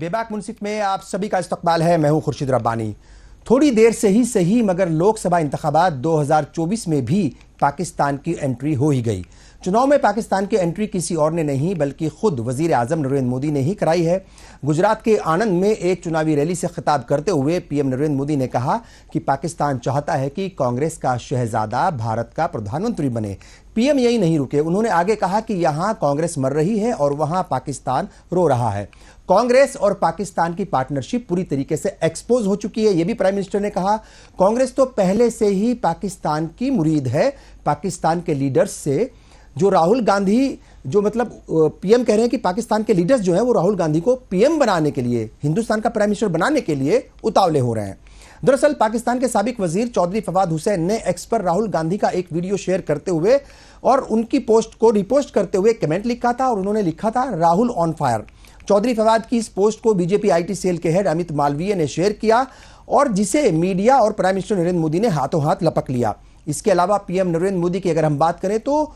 बेबाक मुंसिफ में आप सभी का इस्तकबाल है। मैं हूं खुर्शीद रब्बानी। थोड़ी देर से ही सही मगर लोकसभा इंतखाबात 2024 में भी पाकिस्तान की एंट्री हो ही गई। चुनाव में पाकिस्तान की एंट्री किसी और ने नहीं बल्कि खुद वजीर आजम नरेंद्र मोदी ने ही कराई है। गुजरात के आणंद में एक चुनावी रैली से खिताब करते हुए पीएम नरेंद्र मोदी ने कहा कि पाकिस्तान चाहता है कि कांग्रेस का शहजादा भारत का प्रधानमंत्री बने। पीएम यही नहीं रुके, उन्होंने आगे कहा कि यहां कांग्रेस मर रही है और वहां पाकिस्तान रो रहा है। कांग्रेस और पाकिस्तान की पार्टनरशिप पूरी तरीके से एक्सपोज हो चुकी है, यह भी प्राइम मिनिस्टर ने कहा। कांग्रेस तो पहले से ही पाकिस्तान की मुरीद है। पाकिस्तान के लीडर्स से जो राहुल गांधी पीएम कह रहे हैं कि पाकिस्तान के लीडर्स जो हैं वो राहुल गांधी को पीएम बनाने के लिए, हिंदुस्तान का प्राइम मिनिस्टर बनाने के लिए उतावले हो रहे हैं। दरअसल पाकिस्तान के साबिक वजीर चौधरी फवाद हुसैन ने एक्स पर राहुल गांधी का एक वीडियो शेयर करते हुए और उनकी पोस्ट को रिपोस्ट करते हुए कमेंट लिखा था और उन्होंने लिखा था राहुल ऑन फायर। चौधरी फवाद की इस पोस्ट को बीजेपी आईटी सेल के हेड अमित मालवीय ने शेयर किया और जिसे मीडिया और प्राइम मिनिस्टर नरेंद्र मोदी ने हाथों हाथ लपक लिया। इसके अलावा पीएम नरेंद्र मोदी की अगर हम बात करें तो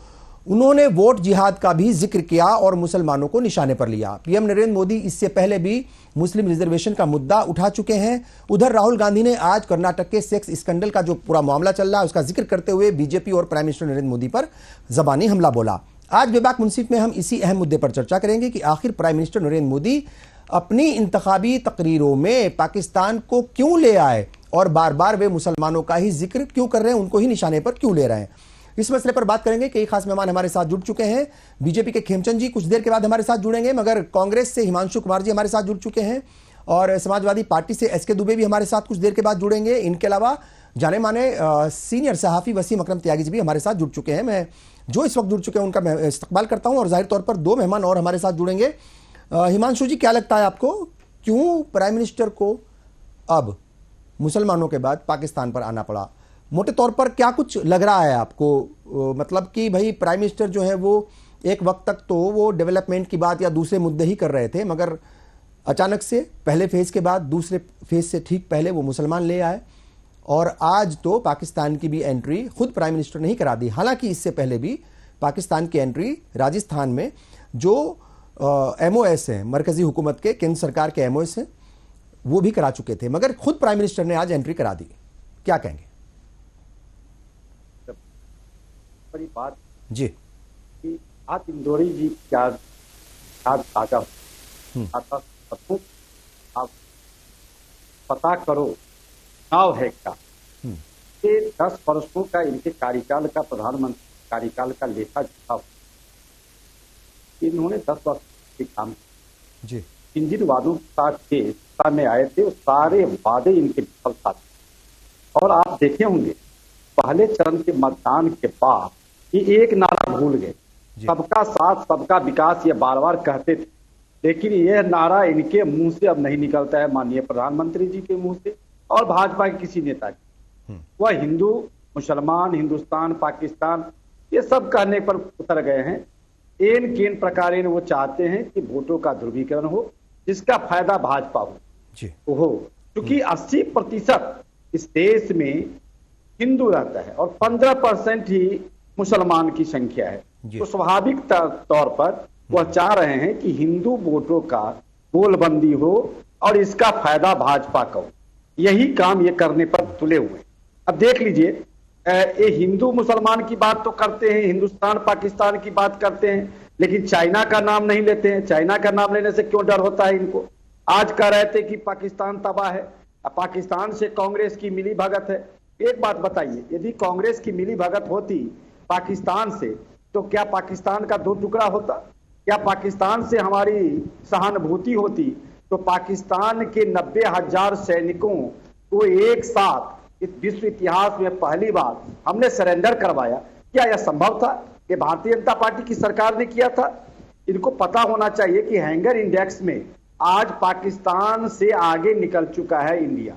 उन्होंने वोट जिहाद का भी जिक्र किया और मुसलमानों को निशाने पर लिया। पीएम नरेंद्र मोदी इससे पहले भी मुस्लिम रिजर्वेशन का मुद्दा उठा चुके हैं। उधर राहुल गांधी ने आज कर्नाटक के सेक्स स्कैंडल का जो पूरा मामला चल रहा है उसका जिक्र करते हुए बीजेपी और प्राइम मिनिस्टर नरेंद्र मोदी पर जबानी हमला बोला। आज बेबाक मुंसिफ में हम इसी अहम मुद्दे पर चर्चा करेंगे कि आखिर प्राइम मिनिस्टर नरेंद्र मोदी अपनी इंतखाबी तकरीरों में पाकिस्तान को क्यों ले आए और बार बार वे मुसलमानों का ही जिक्र क्यों कर रहे हैं, उनको ही निशाने पर क्यों ले रहे हैं। इस मसले पर बात करेंगे। कई खास मेहमान हमारे साथ जुड़ चुके हैं। बीजेपी के खेमचंद जी कुछ देर के बाद हमारे साथ जुड़ेंगे, मगर कांग्रेस से हिमांशु कुमार जी हमारे साथ जुड़ चुके हैं और समाजवादी पार्टी से एसके दुबे भी हमारे साथ कुछ देर के बाद जुड़ेंगे। इनके अलावा जाने माने सीनियर सहाफी वसीम अकरम त्यागी जी भी हमारे साथ जुड़ चुके हैं। मैं जो इस वक्त जुड़ चुके हैं उनका मैं इस्तकबाल करता हूं और जाहिर तौर पर दो मेहमान और हमारे साथ जुड़ेंगे। हिमांशु जी, क्या लगता है आपको, क्यों प्राइम मिनिस्टर को अब मुसलमानों के बाद पाकिस्तान पर आना पड़ा? मोटे तौर पर क्या कुछ लग रहा है आपको, मतलब कि भाई प्राइम मिनिस्टर जो है वो एक वक्त तक तो वो डेवलपमेंट की बात या दूसरे मुद्दे ही कर रहे थे, मगर अचानक से पहले फेज के बाद दूसरे फेज से ठीक पहले वो मुसलमान ले आए और आज तो पाकिस्तान की भी एंट्री खुद प्राइम मिनिस्टर ने ही करा दी। हालांकि इससे पहले भी पाकिस्तान की एंट्री राजस्थान में जो एमओएस हैं, मरकजी हुकूमत के, केंद्र सरकार के एमओएस हैं, वो भी करा चुके थे, मगर खुद प्राइम मिनिस्टर ने आज एंट्री करा दी। क्या कहेंगे? बड़ी बात जी कि आज इंदौरी जी क्या ताजा आप पता करो चुनाव है क्या। ये 10 वर्षों का इनके कार्यकाल का प्रधानमंत्री कार्यकाल का लेखा जोखा इन्होंने 10 वर्ष के काम जी जिन वादों के सत्ता में आए थे वो सारे वादे इनके विफल साबित। और आप देखे होंगे पहले चरण के मतदान के बाद ये एक नारा भूल गए, सबका साथ सबका विकास, ये बार बार कहते थे, लेकिन यह नारा इनके मुंह से अब नहीं निकलता है, माननीय प्रधानमंत्री जी के मुंह से और भाजपा के किसी नेता के। वह हिंदू मुसलमान, हिंदुस्तान पाकिस्तान, ये सब कहने पर उतर गए हैं। एन केन प्रकार वो चाहते हैं कि वोटों का ध्रुवीकरण हो जिसका फायदा भाजपा हो। क्योंकि 80% इस देश में हिंदू रहता है और 15% ही मुसलमान की संख्या है, तो स्वाभाविक तौर पर वह चाह रहे हैं कि हिंदू वोटों का गोलबंदी हो और इसका फायदा भाजपा का हो। यही काम ये करने पर तुले हुए। अब देख लीजिए, ये हिंदू मुसलमान की बात तो करते हैं, हिंदुस्तान पाकिस्तान की बात करते हैं, लेकिन चाइना का नाम नहीं लेते हैं। चाइना का नाम लेने से क्यों डर होता है इनको? आज कह रहे थे कि पाकिस्तान तबाह है, पाकिस्तान से कांग्रेस की मिली भगत है। एक बात बताइए, यदि कांग्रेस की मिली भगत होती पाकिस्तान से तो क्या पाकिस्तान का 2 टुकड़ा होता? क्या पाकिस्तान से हमारी सहानुभूति होती तो पाकिस्तान के 90,000 सैनिकों को एक साथ इस विश्व इतिहास में पहली बार हमने सरेंडर करवाया? क्या यह संभव था? ये भारतीय जनता पार्टी की सरकार ने किया था। इनको पता होना चाहिए कि हैंगर इंडेक्स में आज पाकिस्तान से आगे निकल चुका है इंडिया।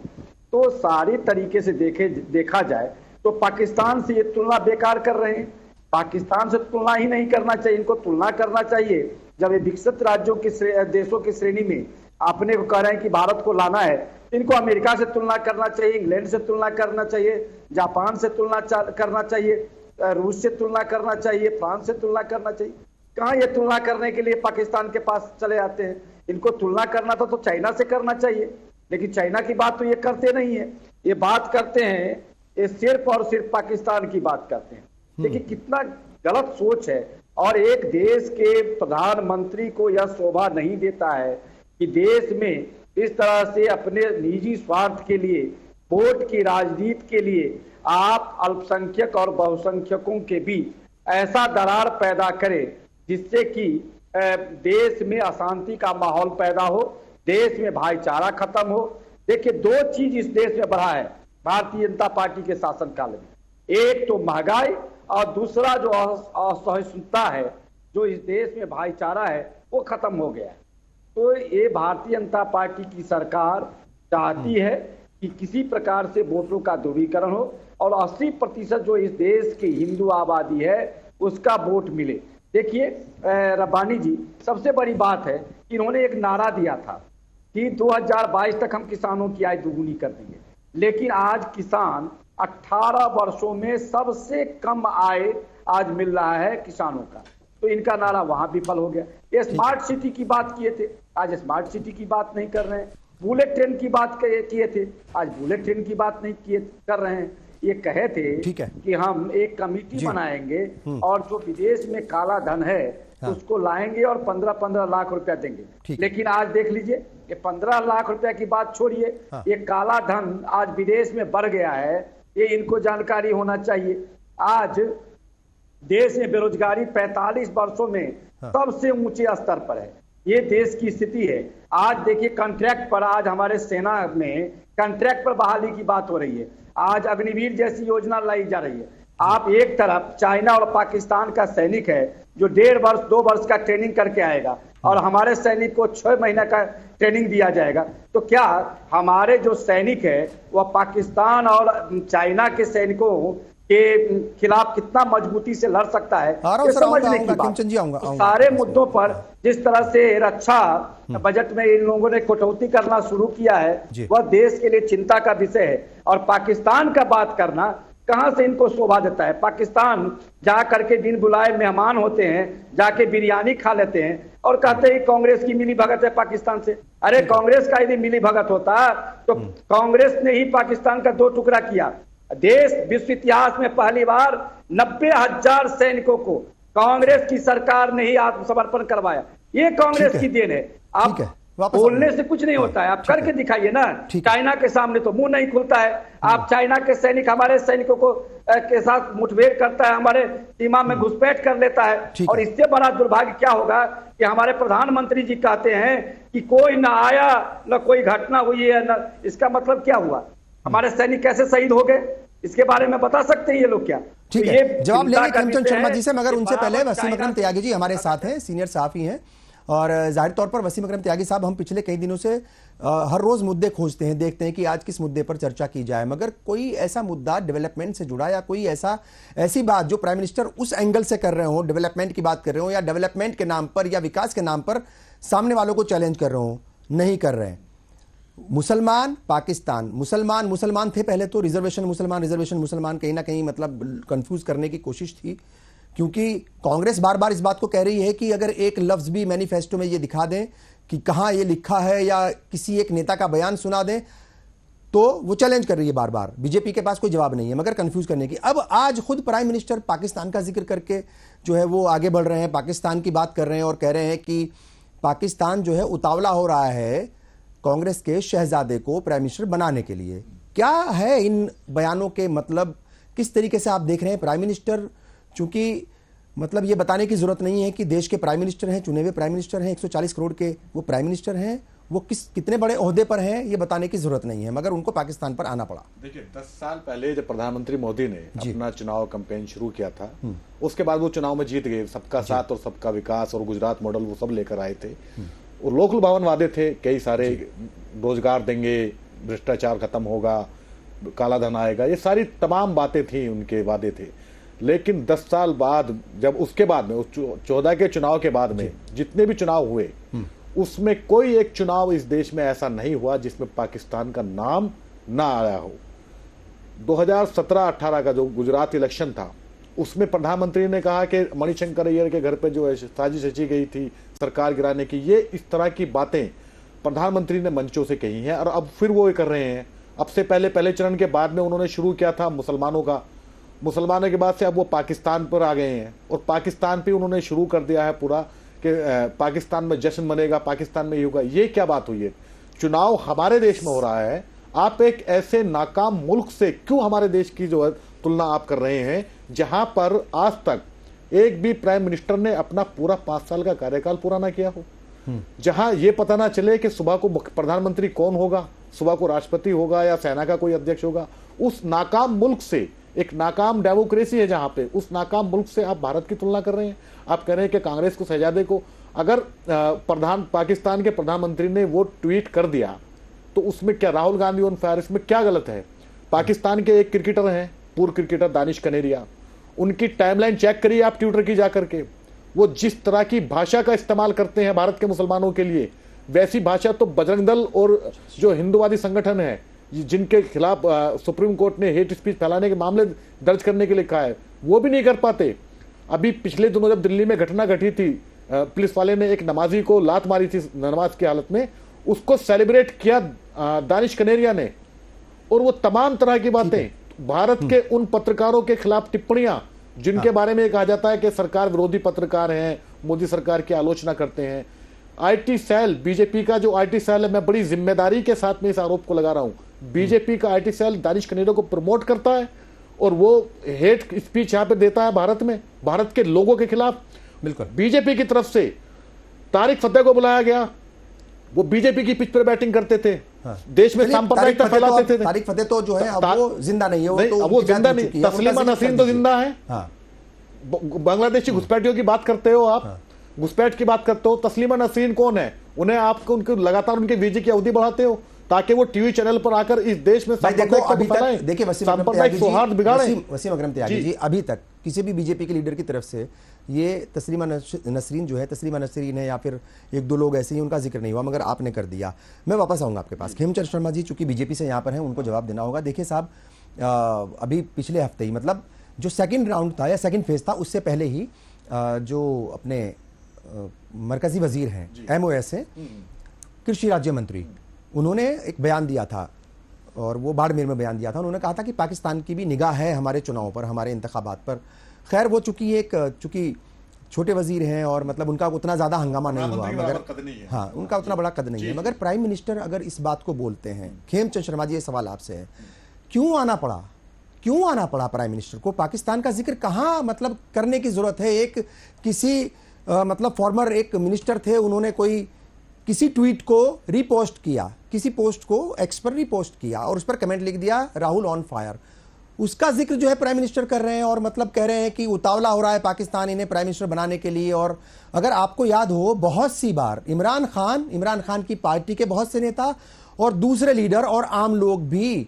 तो सारे तरीके से देखा जाए तो पाकिस्तान से ये तुलना बेकार कर रहे हैं। पाकिस्तान से तुलना ही नहीं करना चाहिए, इनको तुलना करना चाहिए जब ये विकसित राज्यों की देशों की श्रेणी में अपने को कह रहे हैं कि भारत को लाना है, इनको अमेरिका से तुलना करना चाहिए, इंग्लैंड से तुलना करना चाहिए, जापान से तुलना करना चाहिए, रूस से तुलना करना चाहिए, फ्रांस से तुलना करना चाहिए। कहाँ ये तुलना करने के लिए पाकिस्तान के पास चले आते हैं। इनको तुलना करना था तो चाइना से करना चाहिए, लेकिन चाइना की बात तो ये करते नहीं है। ये बात करते हैं, ये सिर्फ और सिर्फ पाकिस्तान की बात करते हैं। देखिए कितना गलत सोच है। और एक देश के प्रधानमंत्री को यह शोभा नहीं देता है कि देश में इस तरह से अपने निजी स्वार्थ के लिए, वोट की राजनीति के लिए आप अल्पसंख्यक और बहुसंख्यकों के बीच ऐसा दरार पैदा करें जिससे कि देश में अशांति का माहौल पैदा हो, देश में भाईचारा खत्म हो। देखिए दो चीज इस देश में बढ़ा है भारतीय जनता पार्टी के शासनकाल में, एक तो महंगाई और दूसरा जो असहिष्णुता है, जो इस देश में भाईचारा है वो खत्म हो गया है। तो ये भारतीय जनता पार्टी की सरकार चाहती है कि किसी प्रकार से वोटों का ध्रुवीकरण हो और 80% जो इस देश की हिंदू आबादी है उसका वोट मिले। देखिए रब्बानी जी, सबसे बड़ी बात है कि इन्होंने एक नारा दिया था कि 2022 तक हम किसानों की आय दोगुनी कर देंगे, लेकिन आज किसान 18 वर्षों में सबसे कम आय आज मिल रहा है किसानों का। तो इनका नारा वहां विफल हो गया। ये स्मार्ट सिटी की बात किए थे, आज स्मार्ट सिटी की बात नहीं कर रहे हैं। बुलेट ट्रेन की बात किए थे, आज बुलेट ट्रेन की बात नहीं कर रहे हैं। ये कहे थे कि हम एक कमेटी बनाएंगे और जो विदेश में काला धन है उसको लाएंगे और 15-15 लाख रुपया देंगे। लेकिन आज देख लीजिए, ये 15 लाख रुपया की बात छोड़िए, ये काला धन आज विदेश में बढ़ गया है। ये इनको जानकारी होना चाहिए। आज देश में बेरोजगारी 45 वर्षों में सबसे ऊंचे स्तर पर है। ये देश की स्थिति है। आज देखिए कॉन्ट्रैक्ट पर, आज हमारे सेना में कॉन्ट्रैक्ट पर बहाली की बात हो रही है। आज अग्निवीर जैसी योजना लाई जा रही है। आप एक तरफ चाइना और पाकिस्तान का सैनिक है जो 1.5 वर्ष 2 वर्ष का ट्रेनिंग करके आएगा और हमारे सैनिक को 6 महीने का ट्रेनिंग दिया जाएगा। तो क्या हमारे जो सैनिक है वह पाकिस्तान और चाइना के सैनिकों के खिलाफ कितना मजबूती से लड़ सकता है, ये समझने की बात। तो सारे मुद्दों पर जिस तरह से रक्षा बजट में इन लोगों ने कटौती करना शुरू किया है वह देश के लिए चिंता का विषय है। और पाकिस्तान का बात करना कहां से इनको शोभा देता है। पाकिस्तान जा करके बिन बुलाए मेहमान होते हैं, जाके बिरयानी खा लेते हैं और कहते हैं कांग्रेस की मिली भगत है पाकिस्तान से। अरे कांग्रेस का यदि मिली भगत होता तो कांग्रेस ने ही पाकिस्तान का 2 टुकड़ा किया। देश विश्व इतिहास में पहली बार 90,000 सैनिकों को कांग्रेस की सरकार ने ही आत्मसमर्पण करवाया। ये कांग्रेस की देन है। आप बोलने से कुछ नहीं होता है, आप करके दिखाइए ना। चाइना के सामने तो मुंह नहीं खुलता है। आप चाइना के सैनिक हमारे सैनिकों को के साथ मुठभेड़ करता है, हमारे सीमा में घुसपैठ कर लेता है। और इससे बड़ा दुर्भाग्य क्या होगा कि हमारे प्रधानमंत्री जी कहते हैं कि कोई ना आया, न कोई घटना हुई है, न इसका मतलब क्या हुआ? हमारे सैनिक कैसे शहीद हो गए, इसके बारे में बता सकते हैं ये लोग क्या? ठीक है, जवाब लेंगे करीमचंद शर्मा जी से, मगर उनसे पहले वसीम अकरम त्यागी जी हमारे साथ हैं, सीनियर सहाफी हैं। और जाहिर तौर पर वसीम अकरम त्यागी साहब, हम पिछले कई दिनों से हर रोज मुद्दे खोजते हैं, देखते हैं कि आज किस मुद्दे पर चर्चा की जाए, मगर कोई ऐसा मुद्दा डेवलपमेंट से जुड़ा या कोई ऐसी बात जो प्राइम मिनिस्टर उस एंगल से कर रहे हो, डेवलपमेंट की बात कर रहे हो या डेवलपमेंट के नाम पर या विकास के नाम पर सामने वालों को चैलेंज कर रहे हो, नहीं कर रहे हैं। मुसलमान पाकिस्तान, मुसलमान थे पहले तो, रिजर्वेशन मुसलमान कहीं ना कहीं मतलब कंफ्यूज करने की कोशिश थी, क्योंकि कांग्रेस बार बार इस बात को कह रही है कि अगर एक लफ्ज भी मैनिफेस्टो में ये दिखा दें कि कहां ये लिखा है या किसी एक नेता का बयान सुना दें तो वो चैलेंज कर रही है बार बार। बीजेपी के पास कोई जवाब नहीं है मगर कंफ्यूज करने की। अब आज खुद प्राइम मिनिस्टर पाकिस्तान का जिक्र करके जो है वो आगे बढ़ रहे हैं, पाकिस्तान की बात कर रहे हैं और कह रहे हैं कि पाकिस्तान जो है उतावला हो रहा है कांग्रेस के शहजादे को प्राइम मिनिस्टर बनाने के लिए। क्या है इन बयानों के मतलब, किस तरीके से आप देख रहे हैं प्राइम मिनिस्टर? चूंकि मतलब ये बताने की जरूरत नहीं है कि देश के प्राइम मिनिस्टर हैं, चुने हुए प्राइम मिनिस्टर हैं, 140 करोड़ के वो प्राइम मिनिस्टर हैं, वो कितने बड़े ओहदे पर हैं ये बताने की जरूरत नहीं है, मगर उनको पाकिस्तान पर आना पड़ा। देखिए 10 साल पहले जब प्रधानमंत्री मोदी ने अपना चुनाव कैंपेन शुरू किया था, उसके बाद वो चुनाव में जीत गए, सबका साथ और सबका विकास और गुजरात मॉडल वो सब लेकर आए थे। और लोकल भवन वादे थे, कई सारे रोजगार देंगे, भ्रष्टाचार खत्म होगा, काला धन आएगा, ये सारी तमाम बातें थी, उनके वादे थे। लेकिन 10 साल बाद जब उसके बाद में 14 के चुनाव के बाद में जितने भी चुनाव हुए उसमें कोई एक चुनाव इस देश में ऐसा नहीं हुआ जिसमें पाकिस्तान का नाम ना आया हो। 2017-18 का जो गुजरात इलेक्शन था उसमें प्रधानमंत्री ने कहा कि मणिशंकर अय्यर के घर पे जो है साजिश रची गई थी सरकार गिराने की, ये इस तरह की बातें प्रधानमंत्री ने मंचों से कही हैं और अब फिर वो ये कर रहे हैं। अब से पहले चरण के बाद में उन्होंने शुरू किया था मुसलमानों का, मुसलमानों के बाद से अब वो पाकिस्तान पर आ गए हैं और पाकिस्तान पे उन्होंने शुरू कर दिया है पूरा कि पाकिस्तान में जश्न मनेगा, पाकिस्तान में ये होगा। ये क्या बात हुई है? चुनाव हमारे देश में हो रहा है, आप एक ऐसे नाकाम मुल्क से क्यों हमारे देश की जो है तुलना आप कर रहे हैं, जहां पर आज तक एक भी प्राइम मिनिस्टर ने अपना पूरा 5 साल का कार्यकाल पूरा ना किया हो, जहां ये पता ना चले कि सुबह को प्रधानमंत्री कौन होगा, सुबह को राष्ट्रपति होगा या सेना का कोई अध्यक्ष होगा। उस नाकाम मुल्क से, एक नाकाम डेमोक्रेसी है जहां पे, उस नाकाम मुल्क से आप भारत की तुलना कर रहे हैं। आप कह रहे हैं कि कांग्रेस को, शहजादे को, अगर पाकिस्तान के प्रधानमंत्री ने वो ट्वीट कर दिया तो उसमें क्या राहुल गांधी ऑन फायर, इसमें क्या गलत है? पाकिस्तान के एक क्रिकेटर हैं, पूर्व क्रिकेटर दानिश कनेरिया, उनकी टाइमलाइन चेक करिए आप ट्विटर की जाकर के। वो जिस तरह की भाषा का इस्तेमाल करते हैं भारत के मुसलमानों के लिए, वैसी भाषा तो बजरंग दल और जो हिंदूवादी संगठन है जिनके खिलाफ सुप्रीम कोर्ट ने हेट स्पीच फैलाने के मामले दर्ज करने के लिए कहा है, वो भी नहीं कर पाते। अभी पिछले दिनों जब दिल्ली में घटना घटी थी, पुलिस वाले ने एक नमाजी को लात मारी थी नमाज की हालत में, उसको सेलिब्रेट किया दानिश कनेरिया ने। और वो तमाम तरह की बातें, भारत के उन पत्रकारों के खिलाफ टिप्पणियां जिनके बारे में कहा जाता है कि सरकार विरोधी पत्रकार हैं, मोदी सरकार की आलोचना करते हैं। आईटी सेल, बीजेपी का जो आईटी सेल है, मैं बड़ी जिम्मेदारी के साथ में इस आरोप को लगा रहा हूं, बीजेपी का आईटी सेल दानिश कनेरिया को प्रमोट करता है और वो हेट स्पीच यहां पे देता है भारत में, भारत के लोगों के खिलाफ। बिल्कुल बीजेपी की तरफ से तारिक फतेह को बुलाया गया, वो बीजेपी की पिच पर बैटिंग करते थे, देश में सांप्रदायिकता फैलाते थे। तारिक फतेह तो जो है अब वो जिंदा नहीं है, वो जिंदा नहीं, तस्लीमा नसरीन तो जिंदा है। बांग्लादेशी घुसपैठियों की बात करते हो आप, घुसपैठ की बात करते हो, तस्लीमा नसरीन कौन है? उन्हें आपको उनके लगातार उनके वीजे की अवधि बढ़ाते हो ताकि वो टीवी चैनल पर आकर इस देश में देखिए सौहार्द बिगाड़े। वसीम अकरम त्यागी जी, अभी तक किसी भी बीजेपी के लीडर की तरफ से ये तस्लीमा नसरीन जो है, तस्लीमा नसरीन है या फिर एक दो लोग ऐसे ही, उनका जिक्र नहीं हुआ, मगर आपने कर दिया। मैं वापस आऊंगा आपके पास। खेमचंद शर्मा जी चूंकि बीजेपी से यहाँ पर हैं, उनको जवाब देना होगा। देखिए साहब, अभी पिछले हफ्ते ही, मतलब जो सेकंड राउंड था या सेकंड फेज था, उससे पहले ही जो अपने मरकजी वजीर हैं MOS से कृषि राज्य मंत्री, उन्होंने एक बयान दिया था और वो बाड़मेर में बयान दिया था। उन्होंने कहा था कि पाकिस्तान की भी निगाह है हमारे चुनाव पर, हमारे इंतखाबात पर। खैर वो चूंकि छोटे वजीर हैं और मतलब उनका उतना ज़्यादा हंगामा नहीं हुआ, मगर हाँ, उनका उतना बड़ा कद नहीं है, मगर प्राइम मिनिस्टर अगर इस बात को बोलते हैं, खेमचंद शर्मा जी ये सवाल आपसे है, क्यों आना पड़ा प्राइम मिनिस्टर को? पाकिस्तान का जिक्र कहाँ मतलब करने की जरूरत है? एक किसी मतलब फॉर्मर एक मिनिस्टर थे, उन्होंने किसी ट्वीट को रीपोस्ट किया, किसी पोस्ट को एक्स पर रीपोस्ट किया और उस पर कमेंट लिख दिया राहुल ऑन फायर। उसका जिक्र जो है प्राइम मिनिस्टर कर रहे हैं और मतलब कह रहे हैं कि उतावला हो रहा है पाकिस्तान इन्हें प्राइम मिनिस्टर बनाने के लिए। और अगर आपको याद हो, बहुत सी बार इमरान खान की पार्टी के बहुत से नेता और दूसरे लीडर और आम लोग भी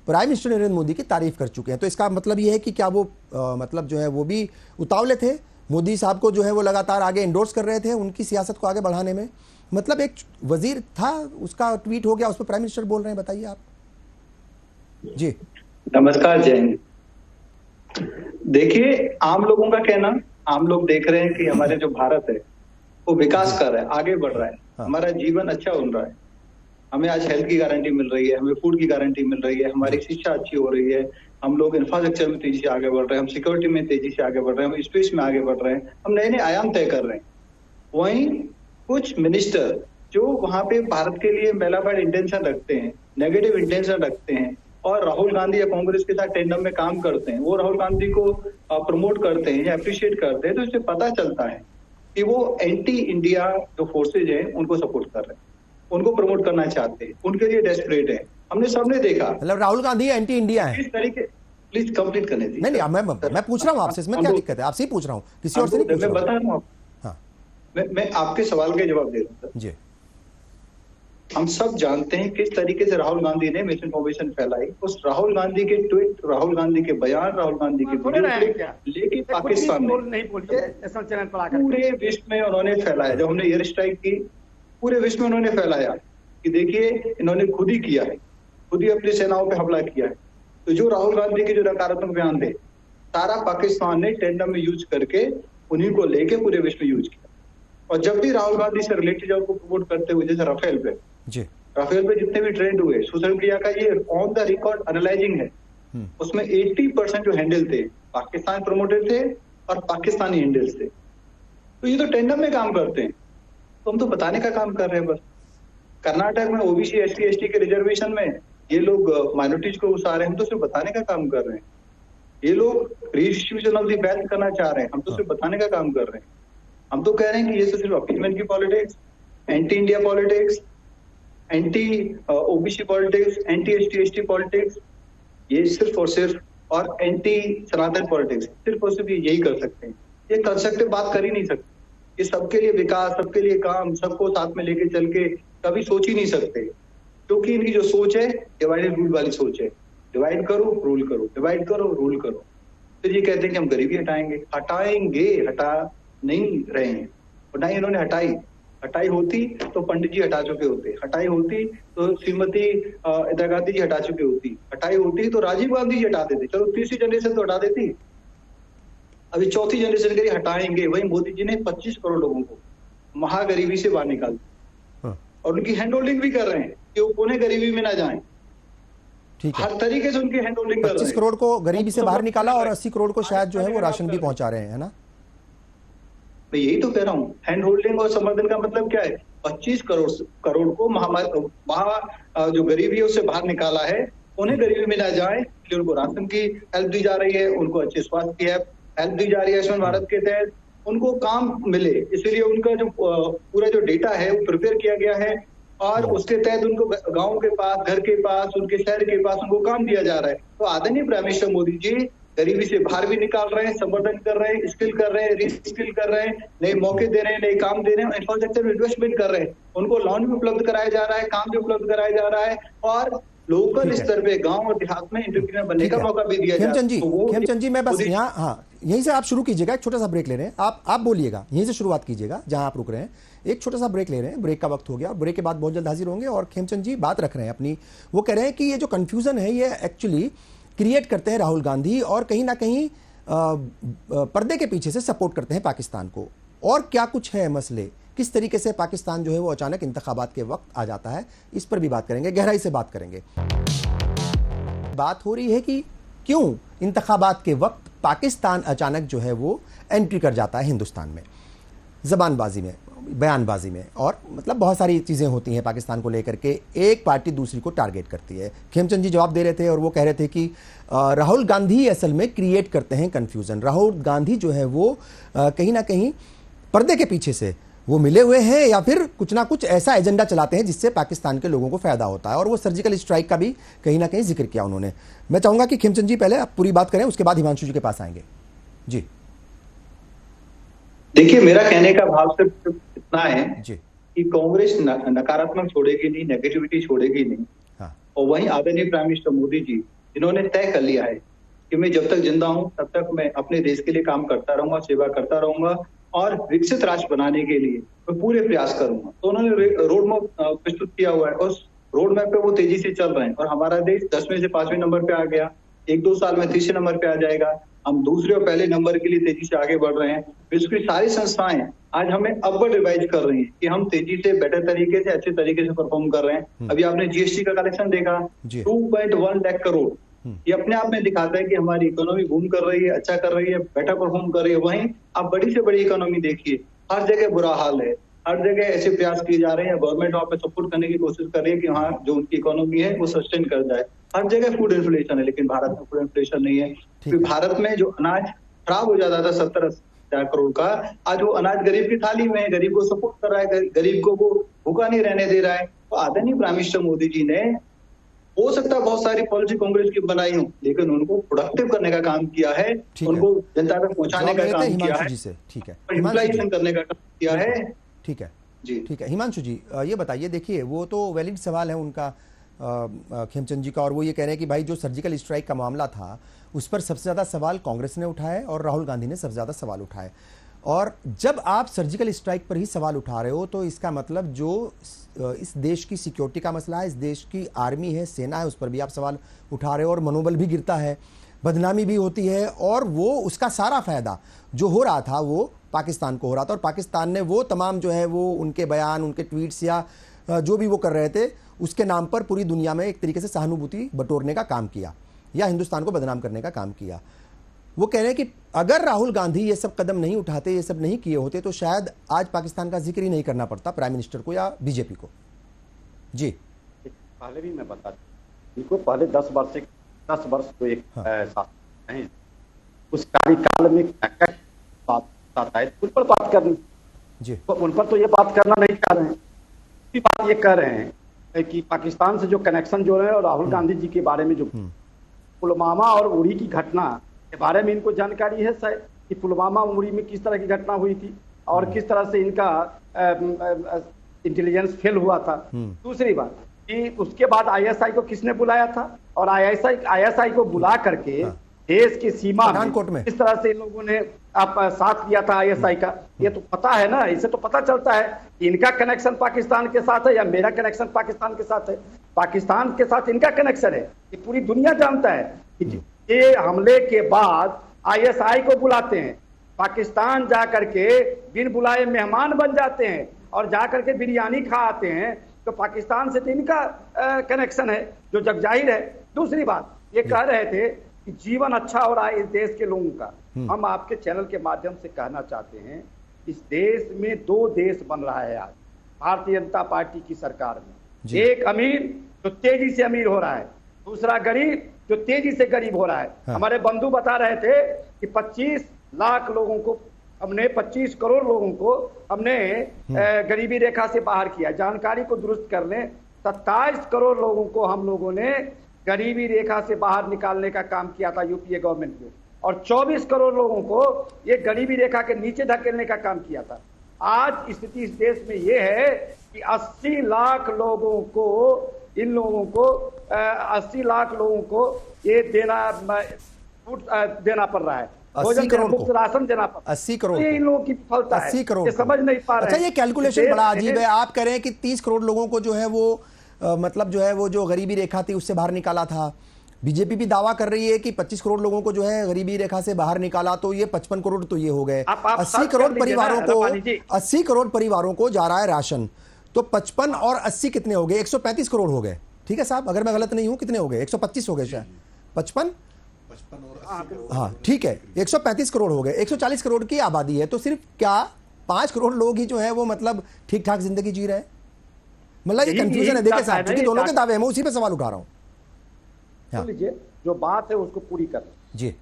प्राइम मिनिस्टर नरेंद्र मोदी की तारीफ कर चुके हैं। तो इसका मतलब यह है कि क्या वो मतलब जो है वो भी उतावले थे, मोदी साहब को जो है वो लगातार आगे इंडोर्स कर रहे थे उनकी सियासत को आगे बढ़ाने में? मतलब एक वजीर था, उसका ट्वीट हो गया, उस पर प्राइम मिनिस्टर बोल रहे हैं, बताइए आप जी। नमस्कार जैन। देखिए, आम लोगों का कहना, आम लोग देख रहे हैं कि हमारे जो भारत है वो विकास कर रहा है, आगे बढ़ रहा है, हमारा जीवन अच्छा हो रहा है, हमें आज हेल्थ की गारंटी मिल रही है, हमें फूड की गारंटी मिल रही है, हमारी शिक्षा अच्छी हो रही है, हम लोग इंफ्रास्ट्रक्चर में तेजी से आगे बढ़ रहे हैं, हम सिक्योरिटी में तेजी से आगे बढ़ रहे हैं, हम स्पेस में आगे बढ़ रहे हैं, हम नए नए आयाम तय कर रहे हैं। वहीं कुछ मिनिस्टर जो वहां पे भारत के लिए मेलाबाइड इंटेंशन रखते हैं, नेगेटिव इंटेंशन रखते हैं और राहुल गांधी या कांग्रेस के साथ टेंडम में काम करते हैं, वो राहुल गांधी को प्रमोट करते हैं या अप्रिशिएट करते हैं, तो इससे पता चलता है कि वो एंटी इंडिया जो फोर्सेज हैं उनको सपोर्ट कर रहे हैं, उनको प्रमोट करना चाहते हैं, उनके लिए डेस्परेट है। हमने सबने देखा, मतलब राहुल गांधी एंटी इंडिया है। इस तरीके, प्लीज कंप्लीट करने दीजिए। नहीं, मैं पूछ रहा हूँ आपसे, इसमें क्या दिक्कत है? आपसे ही पूछ रहा हूँ, किसी और से नहीं पूछ रहा हूँ। मैं बता रहा हूँ, मैं आपके सवाल के जवाब दे रहा हूँ जी। हम सब जानते हैं किस तरीके से राहुल गांधी ने मिस इन्फॉर्मेशन फैलाई। उस राहुल गांधी के ट्वीट, राहुल गांधी के बयान, राहुल गांधी के लेकिन पाकिस्तान में पूरे विश्व में उन्होंने फैलाया। जब हमने एयर स्ट्राइक की, पूरे विश्व में उन्होंने फैलाया कि देखिए इन्होंने खुद ही किया है, खुद ही अपनी सेनाओं पे हमला किया है। तो जो राहुल गांधी के जो नकारात्मक बयान थे, सारा पाकिस्तान ने टेंडम में यूज करके उन्हीं को लेके पूरे विश्व में यूज किया। और जब भी राहुल गांधी से रिलेटेड जब प्रमोट करते हुए, जैसे राफेल पे जितने भी ट्रेंड हुए, सोशल मीडिया का ये ऑन द रिकॉर्ड एनालाइजिंग है, उसमें 80% जो हैंडल थे पाकिस्तान प्रमोटेड थे और पाकिस्तानी हैंडल्स थे। तो ये तो टेंडम में काम करते हैं, तो हम तो बताने का काम कर रहे हैं बस। कर्नाटक में ओबीसी SC/ST के रिजर्वेशन में ये लोग माइनॉरिटीज को घुसा रहे हैं, हम तो सिर्फ बताने का काम कर रहे हैं। ये लोग रीडिस्ट्रीब्यूशन ऑफ द वेल्थ करना चाह रहे हैं, हम तो सिर्फ बताने का काम कर रहे हैं। हम तो कह रहे हैं कि ये तो सिर्फ अपीलमेंट की politics, anti India politics, anti OBC politics, anti ST/ST politics, ये सिर्फ और सिर्फ, और एंटी सनातन पॉलिटिक्स, सिर्फ और सिर्फ यही कर सकते हैं। ये कंस्ट्रक्टिव बात कर ही नहीं सकते। ये सबके लिए विकास, सबके लिए काम, सबको साथ में लेके चल के कभी सोच ही नहीं सकते, क्योंकि इनकी जो सोच है डिवाइडेड रूल वाली सोच है। डिवाइड करो रूल करो, डिवाइड करो रूल करो। फिर ये कहते हैं कि हम गरीबी हटाएंगे, हटा नहीं रहे हैं, और ना ही इन्होंने हटाई होती तो पंडित जी हटा चुके होते, हटाई होती तो श्रीमती इंदिरा गांधी जी हटा चुके होती, हटाई होती तो राजीव गांधी जी हटाते थे। चलो तीसरी जनरेशन तो हटा देती, अभी चौथी जनरेशन के लिए हटाएंगे। वही मोदी जी ने 25 करोड़ लोगों को महागरीबी से बाहर निकाल दिया, और उनकी हैंड होल्डिंग भी कर रहे हैं कि वो पुणे गरीबी में ना जाएं। ठीक है, हर तरीके से उनकी हैंड होल्डिंग कर रहे हैं। 25 करोड़ को गरीबी से बाहर निकाला और 80 करोड़ को शायद जो है वो राशन भी पहुंचा रहे हैं, है ना? मैं यही तो कह रहा हूँ, हैंड होल्डिंग और समर्थन का मतलब क्या है? 25 करोड़ को जो गरीबी है उससे बाहर निकाला है, उन्हें गरीबी में ना जाए, इसलिए उनको राशन की हेल्प दी जा रही है, उनको अच्छे स्वास्थ्य की हेल्प दी जा रही है आयुष्मान भारत के तहत, उनको काम मिले, इसलिए उनका जो पूरा जो डेटा है वो प्रिपेयर किया गया है, और उसके तहत उनको गांव के पास, घर के पास, उनके शहर के पास उनको काम दिया जा रहा है। तो आदरणीय प्राइम मिनिस्टर मोदी जी गरीबी से बाहर भी निकाल रहे हैं, संवर्धन कर रहे हैं, स्किल कर रहे हैं, रीस्किल कर रहे हैं, नए मौके दे रहे हैं, नए काम दे रहे हैं, इंफ्रास्ट्रक्चर में इन्वेस्टमेंट कर रहे हैं, उनको लोन भी उपलब्ध कराया जा रहा है, काम भी उपलब्ध कराया जा रहा है, और लोकल स्तर पे गांव और देहात में एंटरप्रेन्योर बनने का मौका भी दिया जा रहा है। खेमचंद जी, मैं बस यहाँ, हाँ, यहीं से आप शुरू कीजिएगा, एक छोटा सा ब्रेक ले रहे हैं, आप बोलिएगा, यहीं से शुरुआत कीजिएगा जहां आप रुक रहे हैं। एक छोटा सा ब्रेक ले रहे हैं, ब्रेक का वक्त हो गया, और ब्रेक के बाद बहुत जल्द हाजिर होंगे। और खेमचंद जी बात रख रहे हैं अपनी, वो कह रहे हैं कि ये जो कंफ्यूजन है ये एक्चुअली क्रिएट करते हैं राहुल गांधी, और कहीं ना कहीं पर्दे के पीछे से सपोर्ट करते हैं पाकिस्तान को। और क्या कुछ है मसले, किस तरीके से पाकिस्तान जो है वो अचानक इंतखाबात के वक्त आ जाता है, इस पर भी बात करेंगे, गहराई से बात करेंगे। बात हो रही है कि क्यों इंतखाबात के वक्त पाकिस्तान अचानक जो है वो एंट्री कर जाता है हिंदुस्तान में, जबानबाजी में, बयानबाजी में, और मतलब बहुत सारी चीज़ें होती हैं पाकिस्तान को लेकर के, एक पार्टी दूसरी को टारगेट करती है। खेमचंद जी जवाब दे रहे थे और वो कह रहे थे कि राहुल गांधी असल में क्रिएट करते हैं कन्फ्यूज़न। राहुल गांधी जो है वो कहीं ना कहीं पर्दे के पीछे से वो मिले हुए हैं, या फिर कुछ ना कुछ ऐसा एजेंडा चलाते हैं जिससे पाकिस्तान के लोगों को फायदा होता है। और वो सर्जिकल स्ट्राइक का भी कहीं ना कहीं जिक्र किया उन्होंने। मैं चाहूंगा कि खेमचंद जी पहले आप पूरी बात करें, उसके बाद हिमांशु जी के पास आएंगे। जी देखिए, मेरा कहने का भाव सिर्फ इतना है जी कि कांग्रेस नकारात्मक छोड़ेगी नहीं, नेगेटिविटी छोड़ेगी नहीं। हाँ। और वहीं आदरणीय प्राइम मिनिस्टर मोदी जी, इन्होंने तय कर लिया है कि मैं जब तक जिंदा हूं तब तक मैं अपने देश के लिए काम करता रहूंगा, सेवा करता रहूंगा, और विकसित राष्ट्र बनाने के लिए मैं पूरे प्रयास करूंगा। तो उन्होंने रोड मैप प्रस्तुत किया हुआ है, और उस रोड मैप पे वो तेजी से चल रहे हैं, और हमारा देश 10वें से 5वें नंबर पे आ गया, 1-2 साल में 3रे नंबर पे आ जाएगा। हम दूसरे और पहले नंबर के लिए तेजी से आगे बढ़ रहे हैं। विश्व की सारी संस्थाएं आज हमें अपवर्ड रिवाइज कर रही हैं कि हम तेजी से, बेटर तरीके से, अच्छे तरीके से परफॉर्म कर रहे हैं। अभी आपने जीएसटी का कलेक्शन देखा, 2.1 लाख करोड़, ये अपने आप में दिखाता है कि हमारी इकोनॉमी बूम कर रही है, अच्छा कर रही है, बेटर परफॉर्म कर रही है। वहीं आप बड़ी से बड़ी इकोनॉमी देखिए, हर जगह बुरा हाल है, हर जगह ऐसे प्रयास किए जा रहे हैं, गवर्नमेंट वहां पे सपोर्ट करने की कोशिश कर रही है कि वहाँ जो उनकी इकोनॉमी है वो सस्टेन कर जाए। हर जगह फूड इन्फ्लेशन है, लेकिन भारत में फूड इन्फ्लेशन नहीं है। क्योंकि भारत में जो अनाज खराब हो जाता था 70-80 करोड़ का, आज वो अनाज गरीब की थाली में है, गरीब को सपोर्ट कर रहा है, गरीब को वो भूखा नहीं रहने दे रहा है। तो आदरणीय प्राइम मिनिस्टर मोदी जी ने, हो सकता है बहुत सारी पॉलिसी कांग्रेस की बनाई हो, लेकिन उनको प्रोडक्टिव करने का काम किया है, उनको जनता तक पहुंचाने का काम किया है, ठीक है, इम्प्लाइजेशन करने का काम किया है। ठीक है जी, ठीक है। हिमांशु जी ये बताइए, देखिए वो तो वैलिड सवाल है उनका, खेमचंद जी का, और वो ये कह रहे हैं कि भाई जो सर्जिकल स्ट्राइक का मामला था उस पर सबसे ज़्यादा सवाल कांग्रेस ने उठाए और राहुल गांधी ने सबसे ज़्यादा सवाल उठाए। और जब आप सर्जिकल स्ट्राइक पर ही सवाल उठा रहे हो तो इसका मतलब जो इस देश की सिक्योरिटी का मसला है, इस देश की आर्मी है, सेना है, उस पर भी आप सवाल उठा रहे हो और मनोबल भी गिरता है। बदनामी भी होती है, और वो उसका सारा फायदा जो हो रहा था वो पाकिस्तान को हो रहा था, और पाकिस्तान ने वो तमाम जो है वो उनके बयान, उनके ट्वीट्स या जो भी वो कर रहे थे उसके नाम पर पूरी दुनिया में एक तरीके से सहानुभूति बटोरने का काम किया या हिंदुस्तान को बदनाम करने का काम किया। वो कह रहे हैं कि अगर राहुल गांधी ये सब कदम नहीं उठाते, ये सब नहीं किए होते, तो शायद आज पाकिस्तान का जिक्र ही नहीं करना पड़ता प्राइम मिनिस्टर को या बीजेपी को। जी पहले भी मैं बता दूं, इनको पहले 10 वर्ष तो एक शासन नहीं, उस कार्यकाल में क्या क्या बात है उन पर बात करनी जी, तो उन पर तो ये बात करना नहीं चाह रहे हैं। बात ये कह रहे हैं कि पाकिस्तान से जो कनेक्शन जो है, और राहुल गांधी जी के बारे में जो पुलवामा और उरी की घटना के बारे में इनको जानकारी है शायद, कि पुलवामा उरी में किस तरह की घटना हुई थी और किस तरह से इनका इंटेलिजेंस फेल हुआ था। दूसरी बात कि उसके बाद आईएसआई को किसने बुलाया था, और आईएसआई को बुला करके देश की सीमा में इस तरह से इन लोगों ने साथ किया था आईएसआई का, ये तो पता है ना। इससे तो पता चलता है कि इनका कनेक्शन पाकिस्तान के साथ है या मेरा कनेक्शन पाकिस्तान के साथ है। पाकिस्तान के साथ इनका कनेक्शन है, ये पूरी दुनिया जानता है कि ये हमले के बाद आईएसआई को बुलाते हैं, पाकिस्तान जाकर के बिन बुलाए मेहमान बन जाते हैं और जाकर के बिरयानी खा आते हैं, तो पाकिस्तान से तो इनका कनेक्शन है जो जग जाहिर है। दूसरी बात ये कह रहे थे कि जीवन अच्छा हो रहा है इस देश के लोगों का। हम आपके चैनल के माध्यम से कहना चाहते हैं, इस देश में 2 देश बन रहा है आज भारतीय जनता पार्टी की सरकार में। एक अमीर जो तेजी से अमीर हो रहा है, दूसरा गरीब जो तेजी से गरीब हो रहा है। हमारे बंधु बता रहे थे कि 25 लाख लोगों को हमने 25 करोड़ लोगों को हमने गरीबी रेखा से बाहर किया। जानकारी को दुरुस्त कर लें, 27 करोड़ लोगों को हम लोगों ने गरीबी रेखा से बाहर निकालने का काम किया था यूपीए गवर्नमेंट में, और 24 करोड़ लोगों को ये गरीबी रेखा के नीचे धकेलने का काम किया था। आज स्थिति इस देश में ये है कि 80 लाख लोगों को, इन लोगों को 80 लाख लोगों को ये देना पड़ रहा है, 80 करोड़ मुफ्त राशन देना पड़ रहा है। 80 करोड़ ये इन लोगों की विफलता है, 80 करोड़ ये समझ नहीं पा रहे। अच्छा, ये कैलकुलेशन बड़ा अजीब है। आप कह रहे हैं कि 30 करोड़ लोगों को जो है वो मतलब जो है वो जो गरीबी रेखा थी उससे बाहर निकाला था। बीजेपी भी दावा कर रही है कि 25 करोड़ लोगों को जो है गरीबी रेखा से बाहर निकाला, तो ये 55 करोड़ तो ये हो गए। 80 करोड़ परिवारों को 80 करोड़ परिवारों को जा रहा है राशन, तो 55 और 80 कितने हो गए? 135 करोड़ हो गए। ठीक है साहब, अगर मैं गलत नहीं हूं, कितने हो गए? 125 हो गए शायद, 55 और हाँ ठीक है, 135 करोड़ हो गए। 140 करोड़ की आबादी है, तो सिर्फ क्या 5 करोड़ लोग ही जो है वो मतलब ठीक ठाक जिंदगी जी रहे हैं? मतलब ये कंफ्यूजन है। देखिए साहब, क्योंकि दोनों के दावे हैं, मैं उसी पे सवाल उठा रहा हूं। हाँ। लीजिए, जो बात है उसको पूरी कर जी।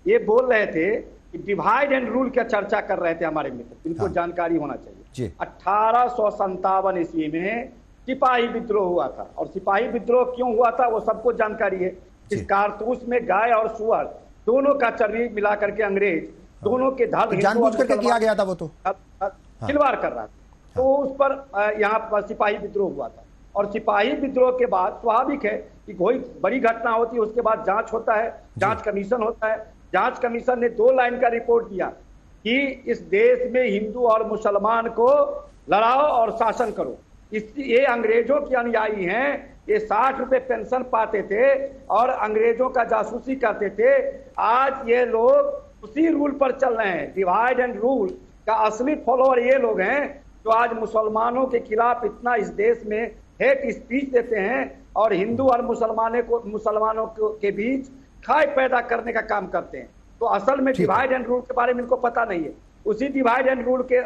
ये बोल रहे थे कि डिवाइड एंड रूल की चर्चा कर रहे थे हमारे मित्र, इनको जानकारी होना चाहिए। 1857 ईस्वी में सिपाही विद्रोह हुआ था, और सिपाही विद्रोह क्यों हुआ था वो सबको जानकारी है। इस कारतूस में गाय और सुअर दोनों का चर्बी मिला करके अंग्रेज दोनों के धर्म जानबूझ करके किया गया था, वो तो खिलवाड़ कर रहा था, तो उस पर यहाँ पर सिपाही विद्रोह हुआ था। और सिपाही विद्रोह के बाद स्वाभाविक है कि कोई बड़ी घटना होती है, उसके बाद जांच होता है, जांच कमीशन होता है। जांच कमीशन ने 2 लाइन का रिपोर्ट दिया कि इस देश में हिंदू और मुसलमान को लड़ाओ और शासन करो। ये अंग्रेजों के अनुयायी हैं, ये 60 रुपए पेंशन पाते थे और अंग्रेजों का जासूसी करते थे। आज ये लोग उसी रूल पर चल रहे हैं। डिवाइड एंड रूल का असली फॉलोअर ये लोग हैं जो आज मुसलमानों के खिलाफ इतना इस देश में हेट स्पीच देते हैं और हिंदू और मुसलमानों के बीच खाई पैदा करने का काम करते हैं। तो असल में डिवाइड एंड रूल के बारे में इनको पता नहीं है। उसी डिवाइड एंड रूल के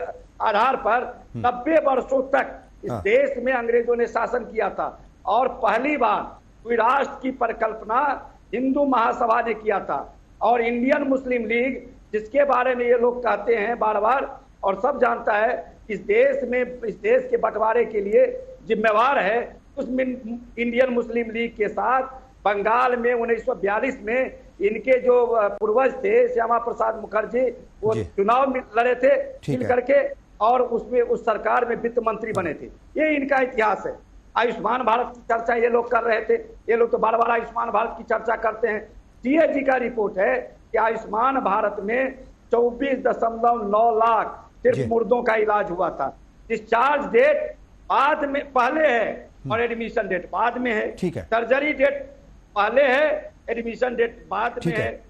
आधार पर 90 वर्षों तक इस देश में अंग्रेजों ने शासन किया था, और पहली बार कोई राष्ट्र की परिकल्पना हिंदू महासभा ने किया था। और इंडियन मुस्लिम लीग, जिसके बारे में ये लोग कहते हैं बार बार और सब जानता है, इस देश के बंटवारे के लिए जिम्मेवार है। उसमें इंडियन मुस्लिम लीग के साथ बंगाल में 1942 में इनके जो पूर्वज थे श्यामा प्रसाद मुखर्जी, वो चुनाव लड़े थे मिल करके, और उसमें उस सरकार में वित्त मंत्री बने थे। ये इनका इतिहास है। आयुष्मान भारत की चर्चा ये लोग कर रहे थे, ये लोग तो बार बार आयुष्मान भारत की चर्चा करते हैं। सीएजी का रिपोर्ट है कि आयुष्मान भारत में 24.9 लाख सिर्फ मुर्दों का इलाज हुआ था। डिस्चार्ज डेट बाद में पहले है और एडमिशन डेट बाद में है। सर्जरी डेट पहले है, एडमिशन डेट बाद ठीक में है।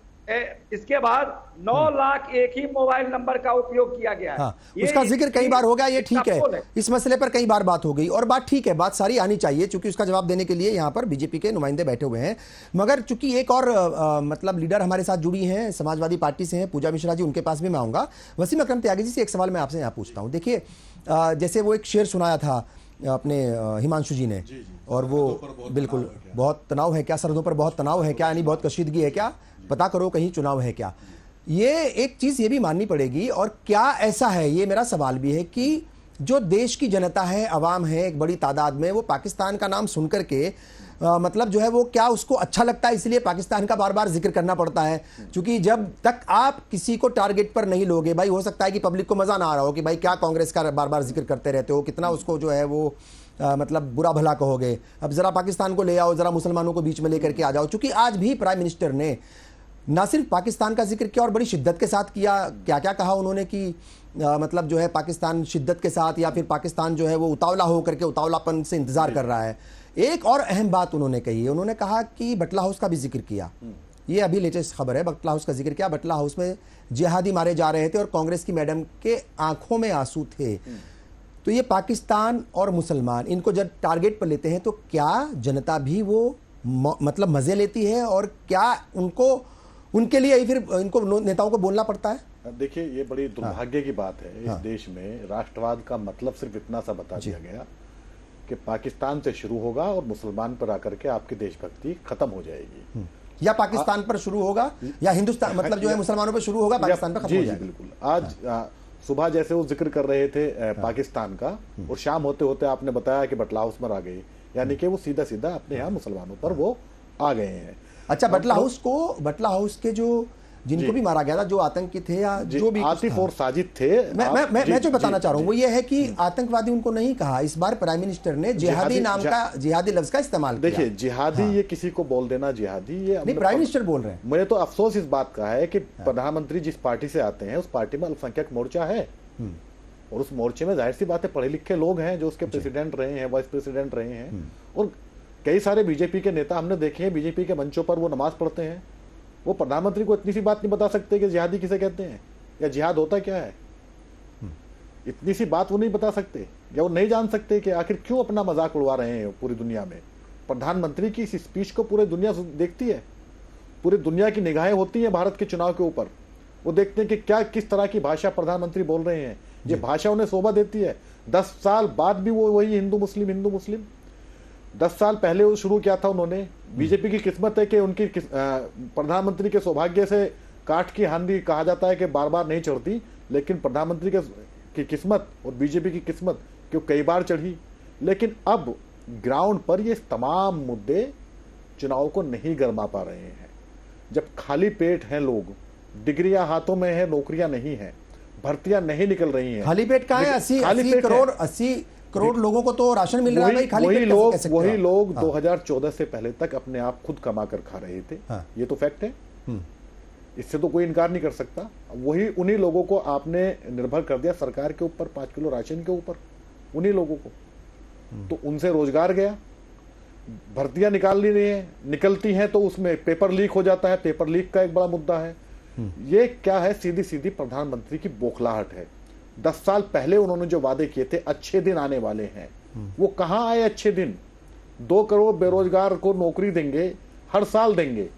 इसके बाद 9 लाख एक ही मोबाइल नंबर का उपयोग किया गया है। हाँ, उसका जिक्र कई बार हो गया, ये ठीक है। इस मसले पर कई बार बात हो गई और बात ठीक है, बात सारी आनी चाहिए, क्योंकि उसका जवाब देने के लिए यहाँ पर बीजेपी के नुमाइंदे बैठे हुए हैं। मगर चूंकि एक और मतलब लीडर हमारे साथ जुड़ी हैं, समाजवादी पार्टी से हैं, पूजा मिश्रा जी, उनके पास भी मैं आऊंगा। वसीम अकरम त्यागी जी से एक सवाल मैं आपसे यहाँ पूछता हूँ। देखिए, जैसे वो एक शेर सुनाया था अपने हिमांशु जी ने, और वो बिल्कुल बहुत तनाव है क्या, सरहदों पर बहुत तनाव है क्या, यानी बहुत कशीदगी है क्या, पता करो कहीं चुनाव है क्या। ये एक चीज ये भी माननी पड़ेगी, और क्या ऐसा है, ये मेरा सवाल भी है, कि जो देश की जनता है, अवाम है एक बड़ी तादाद में, वो पाकिस्तान का नाम सुनकर के मतलब जो है वो क्या उसको अच्छा लगता है, इसलिए पाकिस्तान का बार बार जिक्र करना पड़ता है। क्योंकि जब तक आप किसी को टारगेट पर नहीं लोगे, भाई हो सकता है कि पब्लिक को मजा ना आ रहा हो कि भाई क्या कांग्रेस का बार बार जिक्र करते रहते हो, कितना उसको जो है वो मतलब बुरा भला कहोगे। अब जरा पाकिस्तान को ले आओ, जरा मुसलमानों को बीच में लेकर के आ जाओ। चूंकि आज भी प्राइम मिनिस्टर ने ना सिर्फ पाकिस्तान का जिक्र किया और बड़ी शिद्दत के साथ किया, क्या क्या कहा उन्होंने कि मतलब जो है पाकिस्तान शिद्दत के साथ, या फिर पाकिस्तान जो है वो उतावला होकर के उतावलापन से इंतजार कर रहा है। एक और अहम बात उन्होंने कही है, उन्होंने कहा कि बटला हाउस का भी जिक्र किया। ये अभी लेटेस्ट खबर है, बटला हाउस का जिक्र किया। बटला हाउस में जिहादी मारे जा रहे थे और कांग्रेस की मैडम के आंखों में आंसू थे। तो ये पाकिस्तान और मुसलमान, इनको जब टारगेट पर लेते हैं तो क्या जनता भी वो मतलब मजे लेती है, और क्या उनको उनके लिए ही फिर इनको नेताओं को बोलना पड़ता है? देखिए, ये बड़ी दुर्भाग्य की बात है। इस देश में राष्ट्रवाद का मतलब सिर्फ इतना सा बता दिया गया कि पाकिस्तान से शुरू होगा और मुसलमान पर आकर के आपकी देशभक्ति खत्म हो जाएगी, या पाकिस्तान पर शुरू होगा या हिंदुस्तान मतलब जो है मुसलमानों पर शुरू होगा, पाकिस्तान पर खत्म हो जाएगा। बिल्कुल। आज सुबह जैसे वो जिक्र कर रहे थे पाकिस्तान का, और शाम होते होते आपने बताया कि बटला हाउस में आ गए, यानी कि वो सीधा सीधा अपने यहाँ मुसलमानों पर वो आ गए हैं। अच्छा, बटला हाउस के जो जिनको भी मारा गया था, जो आतंकी थे या जो भी आतिफ और साजिद थे, मैं जो बताना चाह रहा हूं वो ये है कि आतंकवादी उनको नहीं कहा। इस बार प्राइम मिनिस्टर ने जिहादी नाम का, जिहादी लफ्ज का इस्तेमाल किया। देखिए, जिहादी ये किसी को बोल देना जिहादी, ये नहीं, प्राइम मिनिस्टर बोल रहे हैं। मुझे तो अफसोस इस बात का है कि प्रधानमंत्री जिस पार्टी से आते हैं उस पार्टी में अल्पसंख्यक मोर्चा है, और उस मोर्चे में जाहिर सी बात है पढ़े लिखे लोग हैं जो उसके प्रेसिडेंट रहे हैं, वाइस प्रेसिडेंट रहे हैं, और कई सारे बीजेपी के नेता हमने देखे हैं बीजेपी के मंचों पर वो नमाज पढ़ते हैं। वो प्रधानमंत्री को इतनी सी बात नहीं बता सकते कि जिहादी किसे कहते हैं या जिहाद होता क्या है। इतनी सी बात वो नहीं बता सकते, या वो नहीं जान सकते कि आखिर क्यों अपना मजाक उड़वा रहे हैं पूरी दुनिया में। प्रधानमंत्री की इस स्पीच को पूरी दुनिया देखती है, पूरी दुनिया की निगाहें होती हैं भारत के चुनाव के ऊपर। वो देखते हैं कि क्या किस तरह की भाषा प्रधानमंत्री बोल रहे हैं, ये भाषा उन्हें शोभा देती है। 10 साल बाद भी वो वही हिंदू मुस्लिम 10 साल पहले वो शुरू किया था उन्होंने। बीजेपी की किस्मत है कि उनकी प्रधानमंत्री के सौभाग्य से काठ की आंधी कहा जाता है कि बार बार नहीं चढ़ती, लेकिन प्रधानमंत्री की किस्मत और बीजेपी की किस्मत क्यों कई बार चढ़ी। लेकिन अब ग्राउंड पर ये तमाम मुद्दे चुनाव को नहीं गरमा पा रहे हैं। जब खाली पेट हैं लोग, डिग्रियां हाथों में है, नौकरियां नहीं है, भर्तियां नहीं निकल रही हैं। खाली पेट कहाँ है? 80 करोड़ लोगों को तो राशन मिल रहा है। वही लोग 2014 से पहले तक अपने आप खुद कमा कर खा रहे थे। ये तो फैक्ट है, इससे तो कोई इनकार नहीं कर सकता। वही उन्हीं लोगों को आपने निर्भर कर दिया सरकार के ऊपर, 5 किलो राशन के ऊपर, उन्हीं लोगों को। तो उनसे रोजगार गया, भर्तियां निकलती हैं तो उसमें पेपर लीक हो जाता है। पेपर लीक का एक बड़ा मुद्दा है। ये क्या है? सीधी सीधी प्रधानमंत्री की बौखलाहट है। 10 साल पहले उन्होंने जो वादे किए थे, अच्छे दिन आने वाले हैं, वो कहां आए अच्छे दिन? 2 करोड़ बेरोजगार को नौकरी देंगे, हर साल देंगे।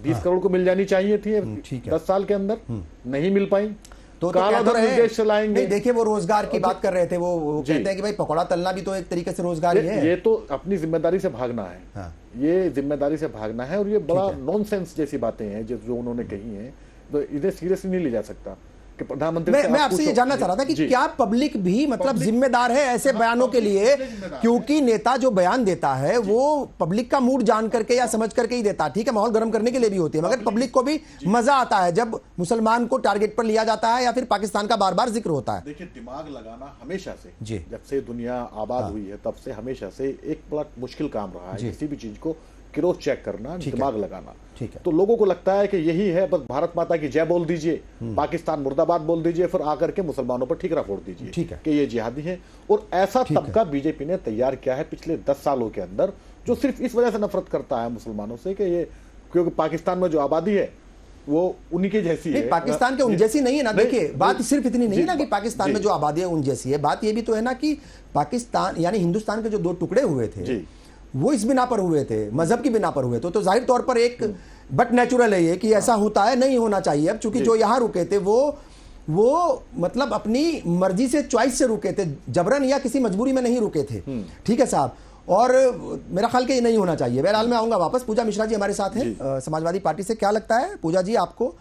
20 करोड़ को मिल जानी चाहिए थी 10 साल के अंदर, नहीं मिल पाई। तो निर्देश चलाएंगे। देखिए, वो रोजगार की बात कर रहे थे, वो कहते हैं कि भाई पकौड़ा तलना भी तो एक तरीके से रोजगार ही है। ये तो अपनी जिम्मेदारी से भागना है। ये जिम्मेदारी से भागना है, और ये बड़ा नॉनसेंस जैसी बातें हैं जो उन्होंने कही हैं, तो इन्हें सीरियसली नहीं लिया जा सकता कि प्रधानमंत्री। मैं आपसे ये जानना चाह रहा था कि क्या पब्लिक भी मतलब जिम्मेदार है ऐसे बयानों के लिए? क्योंकि नेता जो बयान देता है वो पब्लिक का मूड जान करके या समझ करके ही देता है। ठीक है, माहौल गर्म करने के लिए भी होती है, मगर पब्लिक को भी मजा आता है जब मुसलमान को टारगेट पर लिया जाता है या फिर पाकिस्तान का बार बार जिक्र होता है। देखिए, दिमाग लगाना हमेशा से, जब से दुनिया आबाद हुई है तब से हमेशा से एक बड़ा मुश्किल काम रहा है। किसी भी चीज को क्रॉस चेक करना, दिमाग लगाना। ठीक है। तो लोगों को लगता है कि यही है, बस भारत माता की जय बोल दीजिए, पाकिस्तान मुर्दाबाद बोल दीजिए, फिर आकर के मुसलमानों पर ठीकरा फोड़ दीजिए। ठीक है। कि ये जिहादी है। और ऐसा तबका बीजेपी ने तैयार किया है पिछले 10 सालों के अंदर, जो सिर्फ इस वजह से नफरत करता है मुसलमानों से कि ये क्योंकि पाकिस्तान में जो आबादी है वो उन्हीं की जैसी है। पाकिस्तान के उन जैसी नहीं है ना। देखिए, बात सिर्फ इतनी नहीं है ना कि पाकिस्तान में जो आबादी है उन जैसी है। बात ये भी तो है ना कि पाकिस्तान यानी हिंदुस्तान के जो दो टुकड़े हुए थे वो इस बिना पर हुए थे, मजहब की बिना पर हुए थे। तो जाहिर तौर पर एक बट नेचुरल है ये कि ऐसा होता है, नहीं होना चाहिए। अब चूंकि जो यहाँ रुके थे वो मतलब अपनी मर्जी से, चॉइस से रुके थे, जबरन या किसी मजबूरी में नहीं रुके थे। ठीक है साहब, और मेरा ख्याल कि ये नहीं होना चाहिए। बहरहाल मैं आऊंगा वापस। पूजा मिश्रा जी हमारे साथ हैं समाजवादी पार्टी से। क्या लगता है पूजा जी आपको,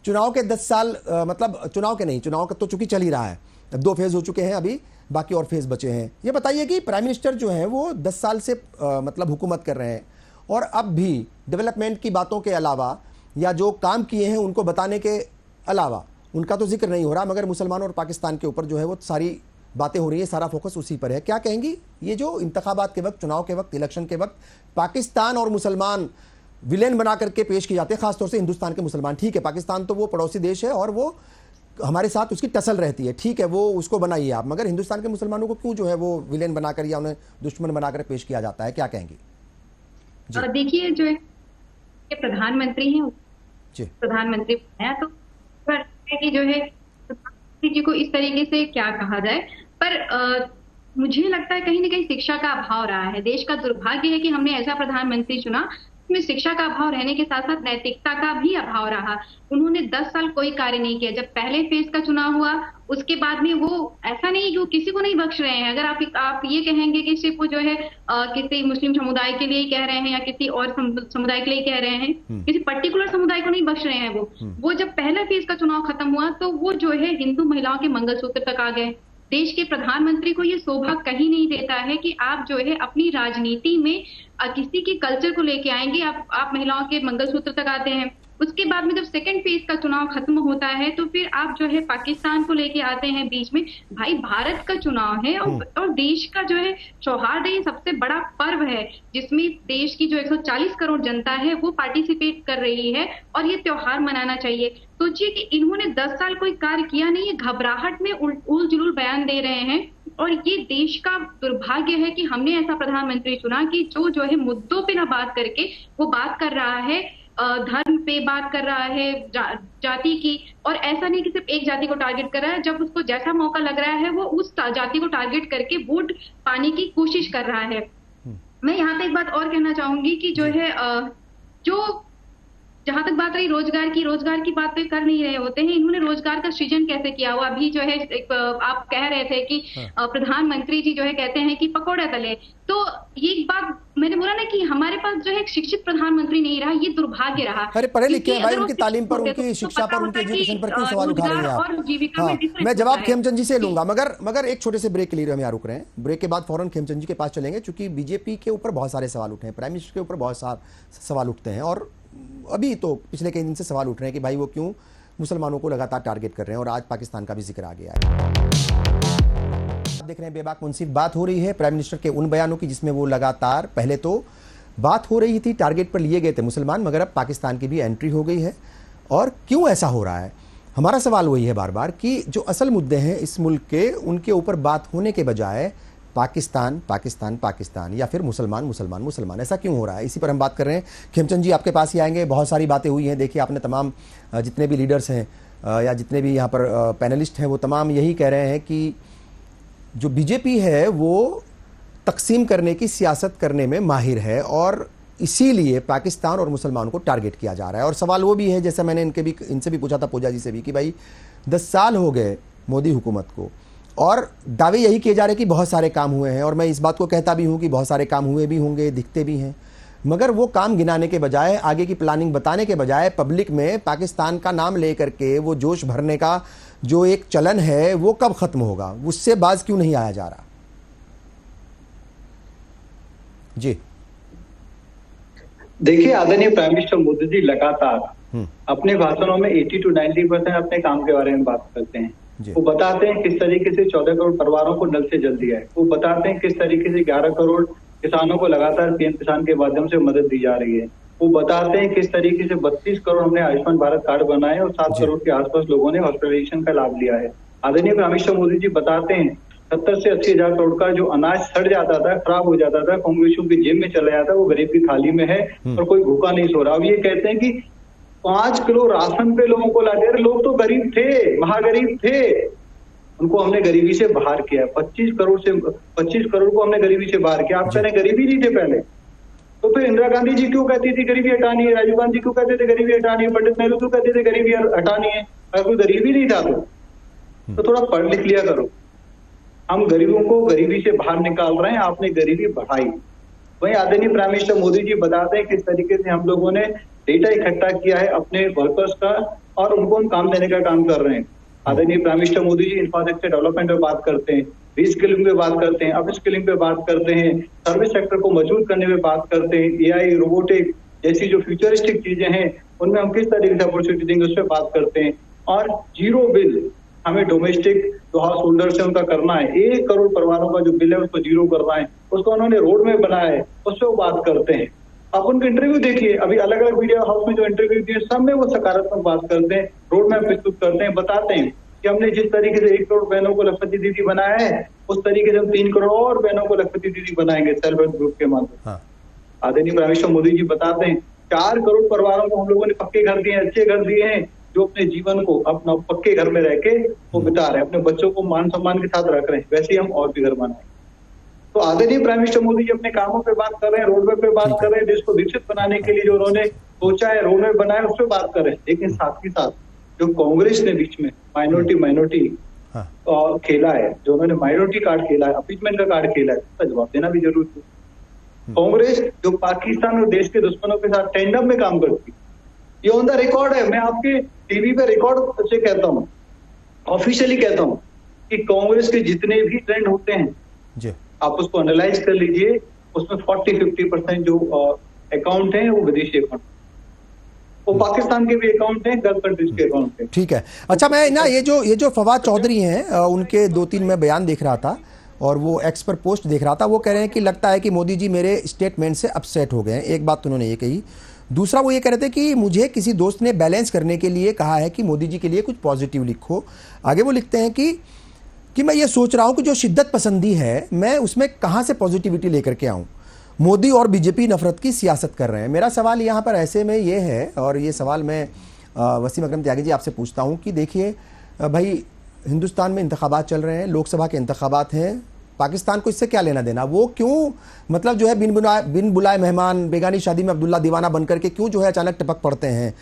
चुनाव के 10 साल मतलब चुनाव के नहीं, चुनाव का तो चूंकि चल ही रहा है, 2 फेज हो चुके हैं, अभी बाकी और फेज बचे हैं। ये बताइए कि प्राइम मिनिस्टर जो हैं वो 10 साल से मतलब हुकूमत कर रहे हैं और अब भी डेवलपमेंट की बातों के अलावा या जो काम किए हैं उनको बताने के अलावा उनका तो जिक्र नहीं हो रहा, मगर मुसलमानों और पाकिस्तान के ऊपर जो है वो सारी बातें हो रही है, सारा फोकस उसी पर है। क्या कहेंगी, ये जो इंतखाबात के वक्त, चुनाव के वक्त, इलेक्शन के वक्त पाकिस्तान और मुसलमान विलेन बना करके पेश किए जाते हैं, खासतौर से हिंदुस्तान के मुसलमान। ठीक है, पाकिस्तान तो वो पड़ोसी देश है और वो हमारे साथ उसकी टसल रहती है, ठीक है, वो उसको बनाइए आप, मगर हिंदुस्तान के मुसलमानों को क्यों जो है वो विलेन बनाकर या उन्हें दुश्मन बनाकर पेश किया जाता है? क्या कहेंगी? देखिए, जो है प्रधानमंत्री हैं, प्रधानमंत्री बनाया तो कि जो है प्रधानमंत्री जी को इस तरीके से क्या कहा जाए, पर मुझे लगता है कहीं ना कहीं शिक्षा का अभाव रहा है। देश का दुर्भाग्य है कि हमने ऐसा प्रधानमंत्री चुना में शिक्षा का अभाव रहने के साथ साथ नैतिकता का भी अभाव रहा। उन्होंने 10 साल कोई कार्य नहीं किया। जब पहले फेज का चुनाव हुआ उसके बाद में वो ऐसा नहीं कि वो किसी को नहीं बख्श रहे हैं। अगर आप ये कहेंगे कि सिर्फ वो जो है किसी मुस्लिम समुदाय के लिए ही कह रहे हैं या किसी और समुदाय के लिए कह रहे हैं, किसी पर्टिकुलर समुदाय को नहीं बख्श रहे हैं। वो जब पहला फेज का चुनाव खत्म हुआ तो वो जो है हिंदू महिलाओं के मंगलसूत्र तक आ गए। देश के प्रधानमंत्री को ये शोभा कहीं नहीं देता है कि आप जो है अपनी राजनीति में किसी के कल्चर को लेके आएंगे, आप महिलाओं के मंगलसूत्र तक आते हैं। उसके बाद में जब सेकंड फेज का चुनाव खत्म होता है तो फिर आप जो है पाकिस्तान को लेके आते हैं बीच में। भाई, भारत का चुनाव है और देश का जो है सौहार्द ये सबसे बड़ा पर्व है जिसमें देश की जो 140 करोड़ जनता है वो पार्टिसिपेट कर रही है और ये त्योहार मनाना चाहिए। सोचिए कि इन्होंने 10 साल कोई कार्य किया नहीं, ये घबराहट में उल जुलूल बयान दे रहे हैं। और ये देश का दुर्भाग्य है कि हमने ऐसा प्रधानमंत्री चुना कि जो है मुद्दों पे ना बात करके वो बात कर रहा है धर्म पे, बात कर रहा है जाति की, और ऐसा नहीं कि सिर्फ एक जाति को टारगेट कर रहा है। जब उसको जैसा मौका लग रहा है वो उस जाति को टारगेट करके वोट पाने की कोशिश कर रहा है। मैं यहाँ पे एक बात और कहना चाहूंगी कि जो है जो जहां तक बात रही रोजगार की बात तो कर नहीं रहे होते हैं। इन्होंने रोजगार का सृजन कैसे किया हुआ? अभी जो है आप कह रहे थे कि प्रधानमंत्री जी जो है कहते हैं कि पकौड़े तले, तो ये बात मैंने बोला ना कि हमारे पास जो है एक शिक्षित प्रधानमंत्री नहीं रहा, ये दुर्भाग्य रहा। अरे पढ़े लिखे हैं भाई, उनकी तालीम पर, उनकी शिक्षा पर, उनके एजुकेशन पर क्यों सवाल उठा रहे हैं आप? मैं जवाब खेमचंद जी से लूंगा, मगर एक छोटे से ब्रेक के लिए हम यहाँ रुक रहे हैं। ब्रेक के बाद फौरन खेमचंद जी के पास चलेंगे, चूंकि बीजेपी के ऊपर बहुत सारे सवाल उठे हैं, प्राइम मिनिस्टर के ऊपर बहुत सारे सवाल उठते हैं और अभी तो पिछले कई दिन से सवाल उठ रहे हैं कि भाई वो क्यों मुसलमानों को लगातार टारगेट कर रहे हैं, और आज पाकिस्तान का भी जिक्र आ गया है। आप देख रहे हैं बेबाक मुंसिफ। बात हो रही है प्राइम मिनिस्टर के उन बयानों की जिसमें वो लगातार, पहले तो बात हो रही थी टारगेट पर लिए गए थे मुसलमान, मगर अब पाकिस्तान की भी एंट्री हो गई है। और क्यों ऐसा हो रहा है? हमारा सवाल वही है बार बार कि जो असल मुद्दे हैं इस मुल्क के, उनके ऊपर बात होने के बजाय पाकिस्तान पाकिस्तान पाकिस्तान या फिर मुसलमान मुसलमान मुसलमान, ऐसा क्यों हो रहा है? इसी पर हम बात कर रहे हैं। खेमचंद जी आपके पास ही आएंगे। बहुत सारी बातें हुई हैं। देखिए, आपने तमाम जितने भी लीडर्स हैं या जितने भी यहाँ पर पैनलिस्ट हैं वो तमाम यही कह रहे हैं कि जो बीजेपी है वो तकसीम करने की सियासत करने में माहिर है और इसीलिए पाकिस्तान और मुसलमानों को टारगेट किया जा रहा है। और सवाल वो भी है, जैसे मैंने इनसे भी पूछा था, पूजा जी से भी, कि भाई 10 साल हो गए मोदी हुकूमत को और दावे यही किए जा रहे कि बहुत सारे काम हुए हैं, और मैं इस बात को कहता भी हूं कि बहुत सारे काम हुए भी होंगे, दिखते भी हैं, मगर वो काम गिनाने के बजाय, आगे की प्लानिंग बताने के बजाय पब्लिक में पाकिस्तान का नाम लेकर के वो जोश भरने का जो एक चलन है वो कब खत्म होगा? उससे बाज क्यों नहीं आया जा रहा? जी देखिए, आदरणीय प्राइम मिनिस्टर मोदी जी लगातार अपने भाषणों में 80 to 90% अपने काम के बारे में बात करते हैं। वो बताते हैं किस तरीके से 14 करोड़ परिवारों को नल से जल दिया है। वो बताते हैं किस तरीके से 11 करोड़ किसानों को लगातार पीएम किसान के माध्यम से मदद दी जा रही है। वो बताते हैं किस तरीके से 32 करोड़ हमने आयुष्मान भारत कार्ड बनाए और 7 करोड़ के आसपास लोगों ने हॉस्पिटलाइजेशन का लाभ लिया है। आदरणीय प्राइम मिनिस्टर मोदी जी बताते हैं 70 से 80 हजार करोड़ का जो अनाज सड़ जाता था, खराब हो जाता था, कांग्रेसियों की जेब में चला जाता, वो गरीब की थाली में है और कोई भूखा नहीं सो रहा। अब ये कहते हैं कि 5 किलो राशन पे लोगों को ला दे। लोग तो गरीब थे, महागरीब थे, उनको हमने गरीबी से बाहर किया। 25 करोड़ को हमने गरीबी से बाहर किया। आप कह रहे गरीबी नहीं थे पहले, तो फिर इंदिरा गांधी जी क्यों कहती थी गरीबी हटानी है, राजीव गांधी क्यों कहते थे गरीबी हटानी है, पंडित नेहरू क्यों कहते थे गरीबी हटानी है? अगर कोई गरीबी नहीं था तो थोड़ा पढ़ लिख लिया करो। हम गरीबों को गरीबी से बाहर निकाल रहे हैं, आपने गरीबी बढ़ाई। वहीं आदरणीय प्राइम मिनिस्टर मोदी जी बताते हैं किस तरीके से हम लोगों ने डेटा इकट्ठा किया है अपने वर्कर्स का और उनको हम काम देने का काम कर रहे हैं। आदरणीय prime minister Modi ji infrastructure development पे बात करते हैं, रीस्किलिंग पे बात करते हैं, अपस्किलिंग पे बात करते हैं, सर्विस सेक्टर को मजबूत करने पे बात करते हैं, एआई, रोबोटिक जैसी जो फ्यूचरिस्टिक चीजें हैं उनमें हम किस तरीके से अपॉर्चुनिटी देंगे उस पर बात करते हैं। और जीरो बिल हमें डोमेस्टिक जो हाउस होल्डर से उनका करना है, 1 करोड़ परिवारों का जो बिल है उसको जीरो करना है, उसको उन्होंने रोड में बनाया है, उस पर वो बात करते हैं। आप उनके इंटरव्यू देखिए, अभी अलग अलग मीडिया हाउस में जो इंटरव्यू दिए सब में वो सकारात्मक बात करते हैं, रोड मैप प्रस्तुत करते हैं, बताते हैं कि हमने जिस तरीके से 1 करोड़ बहनों को लखपति दीदी बनाया है उस तरीके से हम 3 करोड़ और बहनों को लखपति दीदी बनाएंगे सेल्फ हेल्प ग्रुप के माध्यम से। आदरणीय प्राइम मिनिस्टर मोदी जी बताते हैं 4 करोड़ परिवारों को हम लोगों ने पक्के घर दिए हैं, अच्छे घर दिए हैं, जो अपने जीवन को अपना पक्के घर में रह के वो बिता रहे हैं, अपने बच्चों को मान सम्मान के साथ रख रहे हैं। वैसे ही हम और भी घर बनाएंगे। तो आदरणीय प्राइम मिनिस्टर मोदी जी अपने कामों पे बात कर रहे हैं, रोडमैप पे बात कर रहे हैं, देश को विकसित बनाने के लिए जो उन्होंने सोचा है, रोडमैप बनाया, उस पर बात कर रहे हैं। लेकिन साथ ही साथ जो कांग्रेस ने बीच में माइनॉरिटी खेला है, जो उन्होंने माइनॉरिटी कार्ड खेला है, अपीजमेंट का कार्ड खेला है, उसका जवाब देना भी जरूरी है। कांग्रेस जो पाकिस्तान और देश के दुश्मनों के साथ टेंडम में काम करती, ये ऑन द रिकॉर्ड है। मैं आपके टीवी पे रिकॉर्ड से कहता हूँ, ऑफिशियली कहता हूँ कि कांग्रेस के जितने भी ट्रेंड होते हैं जी, आप उसको एनालाइज कर लीजिए, उसमें 40-50% जो अकाउंट हैं वो विदेशी अकाउंट, वो पाकिस्तान के भी अकाउंट हैं, गल्फ कंट्रीज के अकाउंट हैं। ठीक है। अच्छा, मैं ना ये जो फवाद चौधरी हैं उनके 2-3 मैं बयान देख रहा था और वो एक्स पर पोस्ट देख रहा था, वो कह रहे हैं कि लगता है कि मोदी जी मेरे स्टेटमेंट से अपसेट हो गए हैं। एक बात उन्होंने ये कही। दूसरा वो ये कह रहे थे कि मुझे किसी दोस्त ने बैलेंस करने के लिए कहा है कि मोदी जी के लिए कुछ पॉजिटिव लिखो। आगे वो लिखते हैं कि मैं ये सोच रहा हूं कि जो शिद्दत पसंदी है मैं उसमें कहां से पॉजिटिविटी लेकर के आऊं। मोदी और बीजेपी नफरत की सियासत कर रहे हैं। मेरा सवाल यहां पर ऐसे में ये है, और ये सवाल मैं वसीम अकरम त्यागी जी आपसे पूछता हूं कि देखिए भाई, हिंदुस्तान में इंतखाबात चल रहे हैं, लोकसभा के इंतखाबात हैं, पाकिस्तान को इससे क्या लेना देना? वो क्यों मतलब जो है बिन बुलाए मेहमान, बेगानी शादी में अब्दुल्ला दीवाना बनकर के क्यों जो है अचानक टपक पड़ते हैं?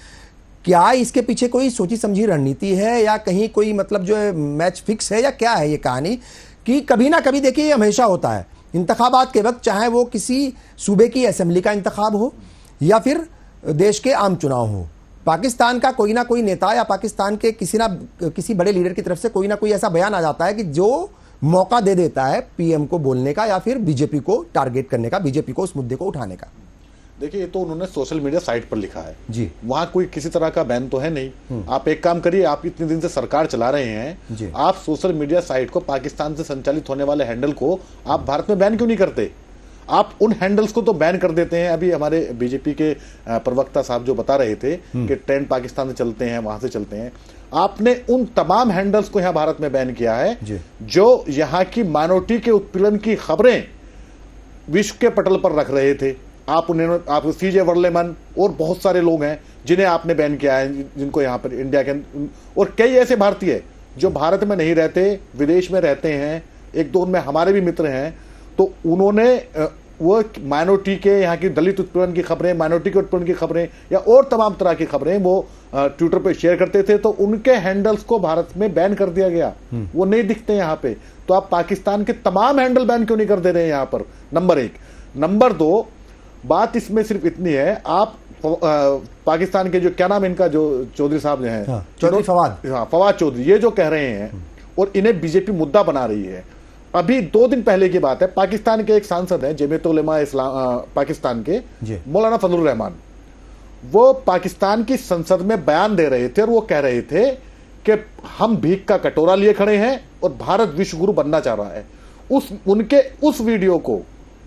क्या इसके पीछे कोई सोची समझी रणनीति है या कहीं कोई मतलब जो है मैच फिक्स है, या क्या है ये कहानी कि कभी ना कभी देखिए ये हमेशा होता है इंतखाबात के वक्त, चाहे वो किसी सूबे की असेंबली का इंतखाब हो या फिर देश के आम चुनाव हो, पाकिस्तान का कोई ना कोई नेता या पाकिस्तान के किसी बड़े लीडर की तरफ से कोई ना कोई ऐसा बयान आ जाता है कि जो मौका दे देता है पीएम को बोलने का या फिर बीजेपी को टारगेट करने का, बीजेपी को उस मुद्दे को उठाने का। देखिए, ये तो उन्होंने सोशल मीडिया साइट पर लिखा है जी, वहां कोई किसी तरह का बैन तो है नहीं। आप एक काम करिए, आप इतने दिन से सरकार चला रहे हैं, आप सोशल मीडिया साइट को, पाकिस्तान से संचालित होने वाले हैंडल को आप भारत में बैन क्यों नहीं करते? आप उन हैंडल्स को तो बैन कर देते हैं। अभी हमारे बीजेपी के प्रवक्ता साहब जो बता रहे थे कि ट्रेंड पाकिस्तान से चलते हैं, वहां से चलते हैं, आपने उन तमाम हैंडल्स को यहां भारत में बैन किया है जो यहां की माइनॉरिटी के उत्पीड़न की खबरें विश्व के पटल पर रख रहे थे। आप सीजे वर्लेमन और बहुत सारे लोग हैं जिन्हें आपने बैन किया है, जिनको यहां पर इंडिया के, और कई ऐसे भारतीय जो भारत में नहीं रहते, विदेश में रहते हैं, एक दो उनमें हमारे भी मित्र हैं, तो उन्होंने वो माइनॉरिटी के, यहाँ की दलित उत्पीड़न की खबरें, माइनॉरिटी के उत्पीड़न की खबरें या और तमाम तरह की खबरें वो ट्विटर पे शेयर करते थे, तो उनके हैंडल्स को भारत में बैन कर दिया गया। वो नहीं दिखते यहाँ पे। तो आप पाकिस्तान के तमाम हैंडल बैन क्यों नहीं कर दे रहे हैं यहाँ पर? नंबर 1। नंबर 2, बात इसमें सिर्फ इतनी है, आप पाकिस्तान के जो, क्या नाम इनका, जो चौधरी साहब जो हैं, चौधरी फवाद, फवाद चौधरी, ये जो कह रहे हैं और इन्हें बीजेपी मुद्दा बना रही है। अभी 2 दिन पहले की बात है, पाकिस्तान के एक सांसद हैं, जमीयत उलेमा इस्लाम पाकिस्तान के, मौलाना फजलुर रहमान, वो पाकिस्तान की संसद में बयान दे रहे थे और वो कह रहे थे कि हम भीख का कटोरा लिए खड़े हैं और भारत विश्व गुरु बनना चाह रहा है। उनके उस वीडियो को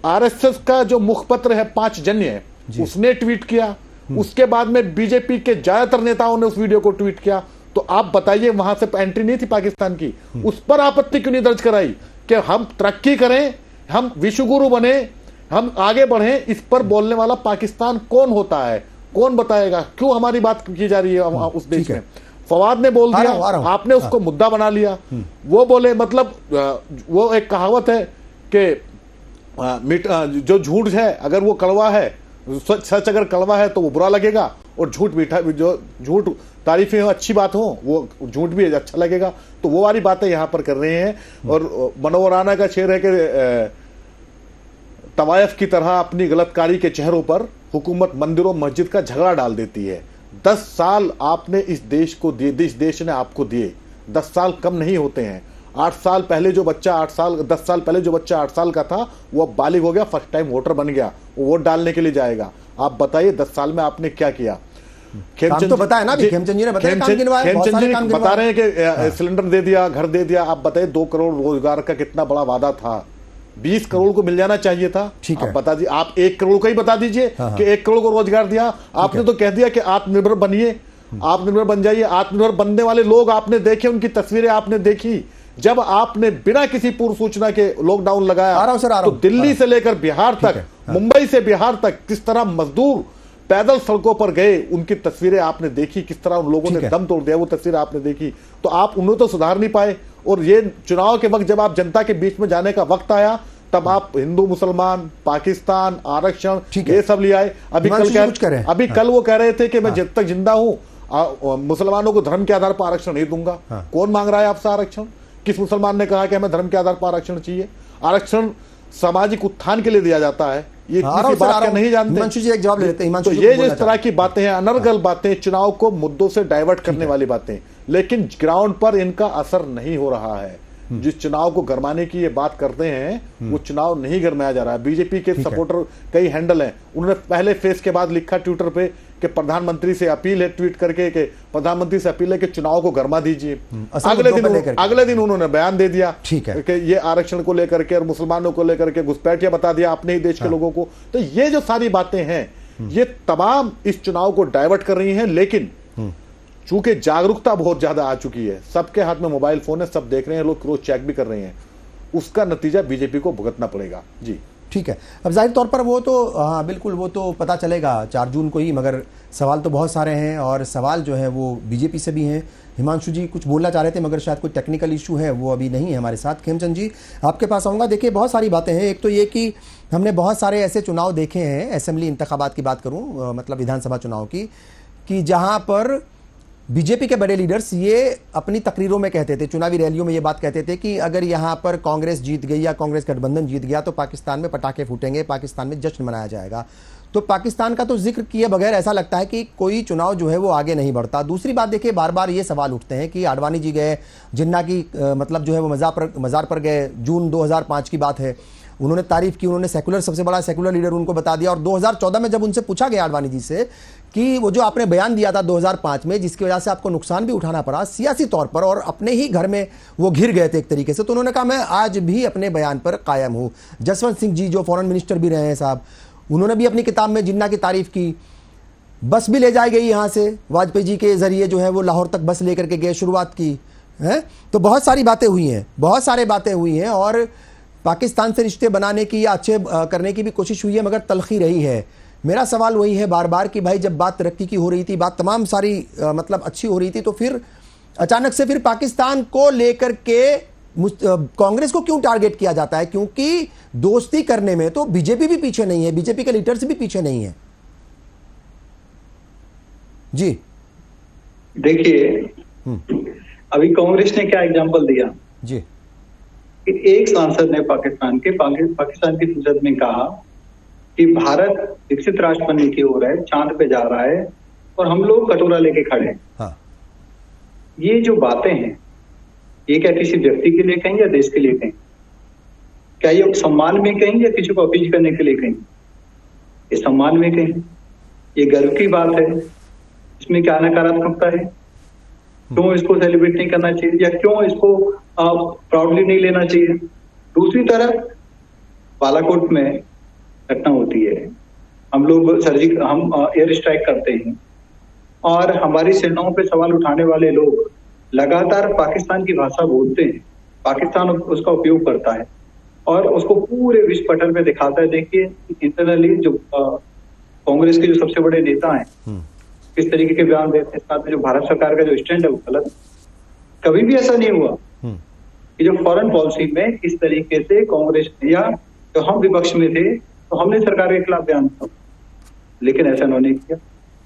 आरएसएस का जो मुखपत्र है 5 जन्य, उसने ट्वीट किया। उसके बाद में बीजेपी के ज्यादातर नेताओं ने उस वीडियो को ट्वीट किया। तो आप बताइए, वहां से एंट्री नहीं थी पाकिस्तान की, उस पर आपत्ति क्यों नहीं दर्ज कराई? कि हम तरक्की करें, हम विश्वगुरु बने, हम आगे बढ़े, इस पर बोलने वाला पाकिस्तान कौन होता है? कौन बताएगा? क्यों हमारी बात की जा रही है उस देश में? फवाद ने बोल दिया, आपने उसको मुद्दा बना लिया। वो बोले, मतलब वो एक कहावत है कि जो झूठ है अगर वो कड़वा है, सच अगर कड़वा है तो वो बुरा लगेगा, और झूठ मीठा, जो झूठ तारीफें हो, अच्छी बात हो, वो झूठ भी अच्छा लगेगा। तो वो वाली बातें यहां पर कर रहे हैं। और मनोहर राणा का शेर है कि तवायफ की तरह अपनी गलतकारी के चेहरों पर हुकूमत मंदिरों मस्जिद का झगड़ा डाल देती है। 10 साल आपने इस देश को दिए, इस देश ने आपको दिए। 10 साल कम नहीं होते हैं। 8 साल पहले जो बच्चा 10 साल पहले जो बच्चा 8 साल का था, वो अब बालिग हो गया, फर्स्ट टाइम वोटर बन गया, वो वोट डालने के लिए जाएगा। आप बताइए 10 साल में आपने क्या किया? खेमचंद तो बताया ना, खेमचंद जी ने बताया, खेमचंद जी बता रहे हैं कि सिलेंडर दे दिया, घर दे दिया। आप बताइए 2 करोड़ रोजगार का कितना बड़ा वादा था? 20 करोड़ को मिल जाना चाहिए था। आप बता दीजिए, आप 1 करोड़ का ही बता दीजिए कि 1 करोड़ को रोजगार दिया। आपने तो कह दिया कि आत्मनिर्भर बनिए, आत्मनिर्भर बन जाइए। आत्मनिर्भर बनने वाले लोग आपने देखे, उनकी तस्वीरें आपने देखी। जब आपने बिना किसी पूर्व सूचना के लॉकडाउन लगाया, तो दिल्ली से लेकर बिहार तक, मुंबई से बिहार तक किस तरह मजदूर पैदल सड़कों पर गए, उनकी तस्वीरें आपने देखी। किस तरह उन लोगों ने दम तोड़ दिया, वो तस्वीर आपने देखी। तो आप उन्हें तो सुधार नहीं पाए। और ये चुनाव के वक्त जब आप जनता के बीच में जाने का वक्त आया, तब आप हिंदू मुसलमान, पाकिस्तान, आरक्षण, ये सब ले आए। अभी कल वो कह रहे थे कि मैं जब तक जिंदा हूं मुसलमानों को धर्म के आधार पर आरक्षण नहीं दूंगा। कौन मांग रहा है आपसे आरक्षण? किस मुसलमान ने कहा कि हमें धर्म के आधार पर आरक्षण चाहिए? आरक्षण सामाजिक उत्थान के लिए दिया जाता है। ये किसी बात का नहीं जानते। हिमांशु जी एक जवाब ले लेते हैं। तो ये जो इस तरह की बातें हैं, अनर्गल बातें, चुनाव को मुद्दों से डाइवर्ट करने वाली बातें, लेकिन ग्राउंड पर इनका असर नहीं हो रहा है। जिस चुनाव को गरमाने की ये बात करते हैं, वो चुनाव नहीं गरमाया जा रहा है। बीजेपी के सपोर्टर कई हैंडल हैं, उन्होंने पहले फेस के बाद लिखा ट्विटर पे कि प्रधानमंत्री से अपील है, ट्वीट करके कि प्रधानमंत्री से अपील है कि चुनाव को गरमा दीजिए। अगले दिन उन्होंने बयान दे दिया कि ये आरक्षण को लेकर के और मुसलमानों को लेकर के घुसपैठिया बता दिया अपने ही देश के लोगों को। तो ये जो सारी बातें हैं, ये तमाम इस चुनाव को डाइवर्ट कर रही हैं। लेकिन चूंकि जागरूकता बहुत ज्यादा आ चुकी है, सबके हाथ में मोबाइल फोन है, सब देख रहे हैं, लोग क्रॉस चेक भी कर रहे हैं, उसका नतीजा बीजेपी को भुगतना पड़ेगा। जी ठीक है। अब जाहिर तौर पर वो तो, हाँ बिल्कुल, वो तो पता चलेगा 4 जून को ही, मगर सवाल तो बहुत सारे हैं और सवाल जो है वो बीजेपी से भी हैं। हिमांशु जी कुछ बोलना चाह रहे थे, मगर शायद कोई टेक्निकल इशू है, वो अभी नहीं है हमारे साथ। खेमचंद जी आपके पास आऊँगा। देखिए बहुत सारी बातें हैं। एक तो ये कि हमने बहुत सारे ऐसे चुनाव देखे हैं, असेंबली इंतखाबात की बात करूँ, मतलब विधानसभा चुनाव की, कि जहाँ पर बीजेपी के बड़े लीडर्स ये अपनी तकरीरों में कहते थे, चुनावी रैलियों में ये बात कहते थे कि अगर यहाँ पर कांग्रेस जीत गई या कांग्रेस गठबंधन जीत गया तो पाकिस्तान में पटाखे फूटेंगे, पाकिस्तान में जश्न मनाया जाएगा। तो पाकिस्तान का तो जिक्र किए बगैर ऐसा लगता है कि कोई चुनाव जो है वो आगे नहीं बढ़ता। दूसरी बात देखिए, बार बार ये सवाल उठते हैं कि आडवाणी जी गए, जिन्ना की मतलब जो है वो मज़ार पर गए, जून 2005 की बात है, उन्होंने तारीफ की, उन्होंने सेकुलर, सबसे बड़ा सेकुलर लीडर उनको बता दिया। और 2014 में जब उनसे पूछा गया आडवाणी जी से कि वो जो आपने बयान दिया था 2005 में, जिसकी वजह से आपको नुकसान भी उठाना पड़ा सियासी तौर पर और अपने ही घर में वो घिर गए थे एक तरीके से, तो उन्होंने कहा मैं आज भी अपने बयान पर कायम हूँ। जसवंत सिंह जी जो फॉरेन मिनिस्टर भी रहे हैं साहब, उन्होंने भी अपनी किताब में जिन्ना की तारीफ की। बस भी ले जाई गई यहाँ से, वाजपेयी जी के जरिए जो है वो लाहौर तक बस लेकर के गए, शुरुआत की है। तो बहुत सारी बातें हुई हैं, बहुत सारी बातें हुई हैं और पाकिस्तान से रिश्ते बनाने की या अच्छे करने की भी कोशिश हुई है, मगर तलखी रही है। मेरा सवाल वही है बार बार कि भाई जब बात तरक्की की हो रही थी, बात तमाम सारी मतलब अच्छी हो रही थी, तो फिर अचानक से फिर पाकिस्तान को लेकर के कांग्रेस को क्यों टारगेट किया जाता है? क्योंकि दोस्ती करने में तो बीजेपी भी पीछे नहीं है, बीजेपी के लीडर्स भी पीछे नहीं है। जी देखिए, अभी कांग्रेस ने क्या एग्जांपल दिया जी कि एक सांसद ने पाकिस्तान की संसद में कहा कि भारत विकसित राष्ट्र बनने की ओर है, चांद पे जा रहा है और हम लोग कटोरा लेके खड़े हैं। हाँ। ये जो बातें हैं, ये क्या किसी व्यक्ति के लिए कहें या देश के लिए कहें? क्या ये सम्मान में कहें या किसी को अपील करने के लिए कहें? ये सम्मान में कहें, ये गर्व की बात है, इसमें क्या नकारात्मकता है? क्यों इसको सेलिब्रेट नहीं करना चाहिए या क्यों इसको प्राउडली नहीं लेना चाहिए? दूसरी तरफ बालाकोट में घटना होती है, हम लोग हम एयर स्ट्राइक करते हैं और हमारी सेनाओं पे सवाल उठाने वाले लोग लगातार पाकिस्तान की भाषा बोलते हैं पाकिस्तान उसका उपयोग करता है और उसको पूरे विश्व पटल पे दिखाता है। देखिए इंटरनली जो कांग्रेस के जो सबसे बड़े नेता हैं किस तरीके के बयान देते हैं, साथ में जो भारत सरकार का जो स्टैंड है वो गलत। कभी भी ऐसा नहीं हुआ कि जो फॉरेन पॉलिसी में इस तरीके से कांग्रेस या जो हम विपक्ष में थे तो हमने सरकार के खिलाफ बयान दिया, लेकिन ऐसा उन्होंने किया।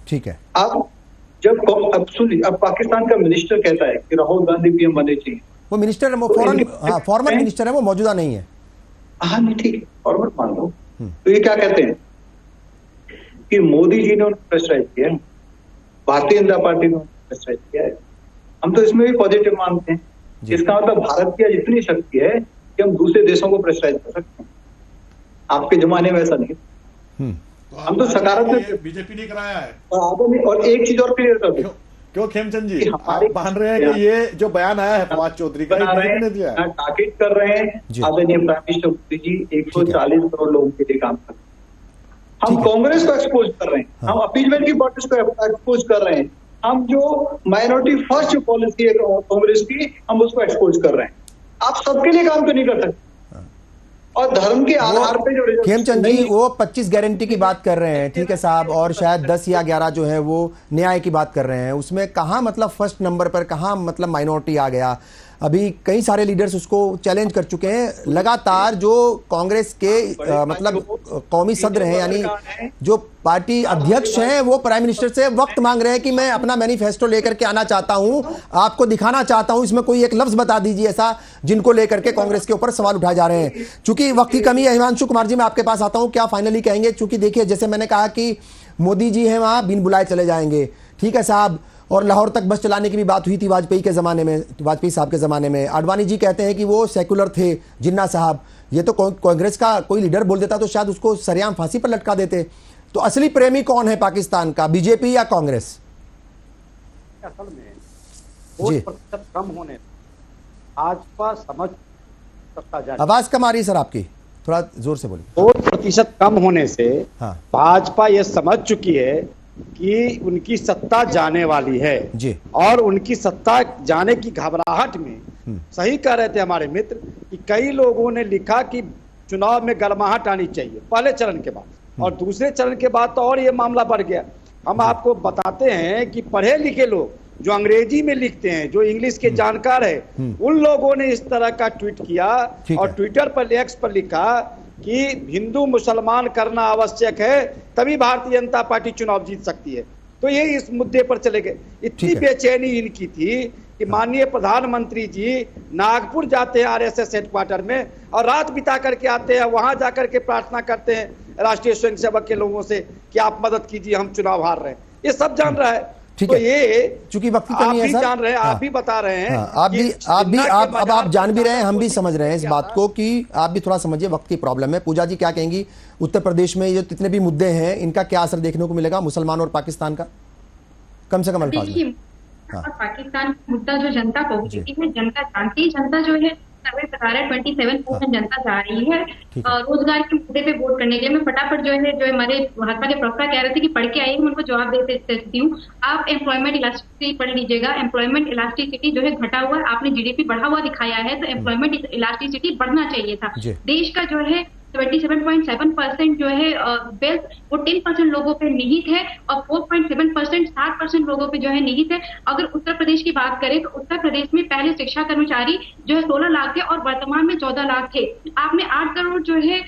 ठीक है। अब सुनिए, अब पाकिस्तान का मिनिस्टर कहता है कि राहुल गांधी पीएम बनने चाहिए। वो मिनिस्टर फॉर्मर मिनिस्टर है, वो मौजूदा नहीं है। हाँ नहीं ठीक है, फॉर्मर मान लो। तो ये क्या कहते हैं कि मोदी जी ने उनको प्रेशराइज किया है, भारतीय जनता पार्टी ने प्रेशराइज किया है। हम तो इसमें भी पॉजिटिव मानते हैं। इसका मतलब भारत की आज इतनी शक्ति है कि हम दूसरे देशों को प्रेशराइज कर सकते हैं। आपके जमाने में ऐसा नहीं। हम तो सकारात्मक बीजेपी ने कराया है। और एक चीज और क्लियर कर दो, क्यों खेमचंद जी आप मान रहे हैं कि ये जो बयान आया है फवाद चौधरी का बीजेपी ने दिया है? टारगेट कर रहे हैं आदरणीय प्राइम मिनिस्टर मोदी जी 140 करोड़ लोगों के लिए काम कर रहे हैं। हम कांग्रेस को एक्सपोज कर रहे हैं, हम अपीजमेंट की पॉलिटिक्स को एक्सपोज कर रहे हैं, हम जो माइनॉरिटी फर्स्ट जो पॉलिसी है कांग्रेस की हम उसको एक्सपोज कर रहे हैं। आप सबके लिए काम तो नहीं कर सकते। और धर्म के आधार पे जो खेमचंद जी वो 25 गारंटी की बात कर रहे हैं, ठीक है साहब, और शायद 10 या 11 जो है वो न्याय की बात कर रहे हैं। उसमें कहाँ मतलब फर्स्ट नंबर पर कहाँ मतलब माइनॉरिटी आ गया? अभी कई सारे लीडर्स उसको चैलेंज कर चुके हैं। लगातार जो कांग्रेस के मतलब कौमी सदर हैं यानी जो पार्टी अध्यक्ष हैं वो प्राइम मिनिस्टर से वक्त मांग रहे हैं कि मैं अपना मैनिफेस्टो लेकर के आना चाहता हूं, आपको दिखाना चाहता हूं, इसमें कोई एक लफ्ज बता दीजिए ऐसा जिनको लेकर के कांग्रेस के ऊपर सवाल उठाए जा रहे हैं। चूंकि वक्त की कमी है, हिमांशु कुमार जी मैं आपके पास आता हूं, क्या फाइनली कहेंगे? चूंकि देखिए जैसे मैंने कहा कि मोदी जी हैं वहां बिन बुलाए चले जाएंगे, ठीक है साहब, और लाहौर तक बस चलाने की भी बात हुई थी वाजपेयी के ज़माने में, वाजपेयी साहब के ज़माने में। आडवाणी जी कहते हैं कि वो सेकुलर थे, जिन्ना साहब। ये तो कांग्रेस का कोई लीडर बोल देता तो शायद उसको सरेआम फांसी पर लटका देते। तो असली प्रेमी कौन है पाकिस्तान का, बीजेपी या कांग्रेस? असल में वोट प्रतिशत कम होने भाजपा समझ सत्ता जारी। आवाज कम आ रही है सर आपकी, थोड़ा जोर से बोलिए। वोट प्रतिशत कम होने से भाजपा ये समझ चुकी है कि उनकी सत्ता जाने वाली है जी, और उनकी सत्ता जाने की घबराहट में सही कह रहे थे हमारे मित्र कि कई लोगों ने लिखा कि चुनाव में गर्माहट आनी चाहिए पहले चरण के बाद, और दूसरे चरण के बाद तो और ये मामला बढ़ गया। हम आपको बताते हैं कि पढ़े लिखे लोग जो अंग्रेजी में लिखते हैं, जो इंग्लिश के जानकार है, उन लोगों ने इस तरह का ट्वीट किया और ट्विटर पर एक्स पर लिखा कि हिंदू मुसलमान करना आवश्यक है, तभी भारतीय जनता पार्टी चुनाव जीत सकती है। तो ये इस मुद्दे पर चले गए। इतनी बेचैनी इनकी थी कि माननीय प्रधानमंत्री जी नागपुर जाते हैं आरएसएस हेडक्वार्टर में और रात बिता करके आते हैं, वहां जाकर के प्रार्थना करते हैं राष्ट्रीय स्वयंसेवक के लोगों से कि आप मदद कीजिए, हम चुनाव हार रहे हैं। ये सब जान रहा है। ठीक तो है, ये चूंकि वक्त की कमी है सर, जान रहे हैं, आप भी बता रहे हैं, आप जान भी रहे हैं, हम भी समझ रहे हैं इस बात को कि आप भी थोड़ा समझिए वक्त की प्रॉब्लम है। पूजा जी क्या कहेंगी, उत्तर प्रदेश में ये जितने भी मुद्दे हैं इनका क्या असर देखने को मिलेगा मुसलमान और पाकिस्तान का, कम से कम अल्फाज में? पाकिस्तान का मुद्दा जो जनता को जनता जानती है, जनता जो है सर्वे बता रहा है 27% जनता जा रही है रोजगार के मुद्दे पे वोट करने के लिए। मैं फटाफट जो हमारे भाजपा के प्रवक्ता कह रहे थे कि पढ़ के आइए, मैं उनको जवाब दे देती हूँ। आप एम्प्लॉयमेंट इलास्टिसिटी पढ़ लीजिएगा। एम्प्लॉयमेंट इलास्टिसिटी जो है घटा हुआ, आपने जीडीपी बढ़ा हुआ दिखाया है, तो एम्प्लॉयमेंट इलास्टिसिटी बढ़ना चाहिए था। देश का जो है 27.7% जो है वेल्थ वो 10% लोगों पे निहित है और 4.7% 60% लोगों पे जो है निहित है। अगर उत्तर प्रदेश की बात करें तो उत्तर प्रदेश में पहले शिक्षा कर्मचारी जो है 16 लाख थे और वर्तमान में 14 लाख थे। आपने 8 करोड़ जो है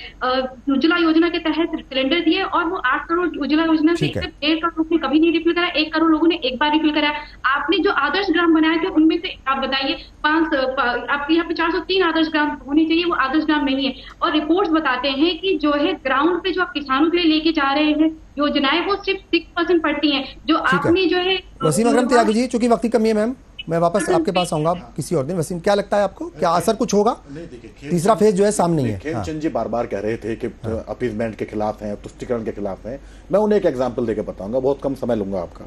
उज्ज्वला योजना के तहत सिलेंडर दिए और वो 8 करोड़ उज्ज्वला योजना से 1.5 करोड़ ने कभी नहीं रिफिल करा, 1 करोड़ लोगों ने एक बार रिफिल करा। आपने जो आदर्श ग्राम बनाए थे उनमें से आप बताइए आपके यहाँ पे 403 आदर्श ग्राम होने चाहिए, वो आदर्श ग्राम नहीं है। और रिपोर्ट्स बताते हैं कि जो है ग्राउंड पे जो आप किसानों के लिए लेके जा रहे हैं योजनाएं वो सिर्फ 6% पड़ती हैं। जो आपने जो है वसीम अकरम त्यागी जी, चूंकि वक्त की कमी है मैम, मैं वापस आपके पास आऊंगा किसी और दिन। वसीम क्या लगता है आपको, क्या असर कुछ होगा? तीसरा फेज जो है सामने ही है। खेमचंद जी बार बार कह रहे थे कि अपीजमेंट के खिलाफ हैं, तुष्टिकरण के खिलाफ हैं। मैं उन्हें एक एग्जाम्पल देकर बताऊंगा, बहुत कम समय लूंगा आपका।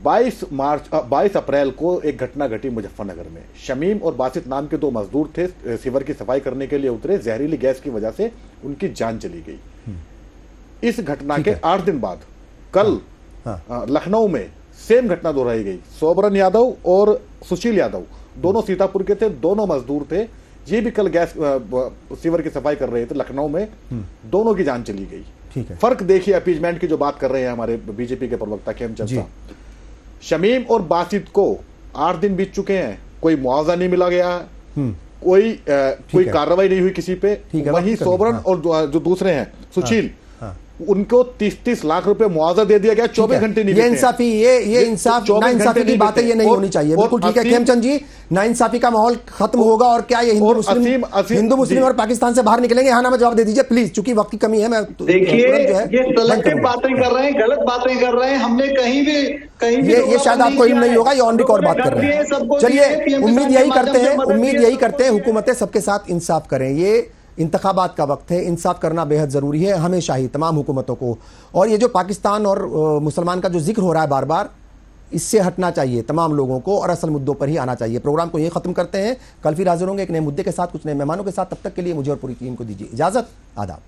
22 अप्रैल को एक घटना घटी मुजफ्फरनगर में। शमीम और बासित नाम के 2 मजदूर थे, सीवर की सफाई करने के लिए उतरे, जहरीली गैस की वजह से उनकी जान चली गई। इस घटना के 8 दिन बाद कल लखनऊ में सेम घटना दोहराई गई। सोबरन यादव और सुशील यादव दोनों सीतापुर के थे, दोनों मजदूर थे। ये भी कल गैस सीवर की सफाई कर रहे थे लखनऊ में, दोनों की जान चली गई। ठीक है। फर्क देखिए अपीजमेंट की जो बात कर रहे हैं हमारे बीजेपी के प्रवक्ता खेमचंद साहब, शमीम और बासित को 8 दिन बीत चुके हैं, कोई मुआवजा नहीं मिला गया, कोई कार्रवाई नहीं हुई किसी पे। वहीं सोबरन और जो दूसरे हैं सुशील, उनको 30-30 लाख रुपए मुआवजा दे दिया गया, 24 घंटे नहीं। ये इंसाफी, ये इंसाफ, नाइंसाफी की बातें ये नहीं होनी चाहिए। बिल्कुल ठीक है खेमचंद जी, नाइंसाफी का माहौल खत्म होगा और क्या ये हिंदू मुस्लिम और पाकिस्तान से बाहर निकलेंगे? हाँ ना में जवाब दे दीजिए प्लीज, चूंकि वक्त की कमी है। मैं देखिए ये सेलेक्टिव बातें कर रहे हैं, गलत बातें कर रहे हैं। हमने कहीं भी ये शायद आपको इल्म नहीं होगा, ये ऑन रिकॉर्ड बात कर रहे हैं। चलिए उम्मीद यही करते हैं हुकूमतें सबके साथ इंसाफ करें। ये इंतखाबात का वक्त है, इंसाफ करना बेहद ज़रूरी है हमेशा ही तमाम हुकूमतों को। और ये जो पाकिस्तान और मुसलमान का जो जिक्र हो रहा है बार बार, इससे हटना चाहिए तमाम लोगों को और असल मुद्दों पर ही आना चाहिए। प्रोग्राम को यही ख़त्म करते हैं, कल फिर हाजिर होंगे एक नए मुद्दे के साथ, कुछ नए मेहमानों के साथ। तब तक के लिए मुझे और पूरी टीम को दीजिए इजाज़त। आदाब।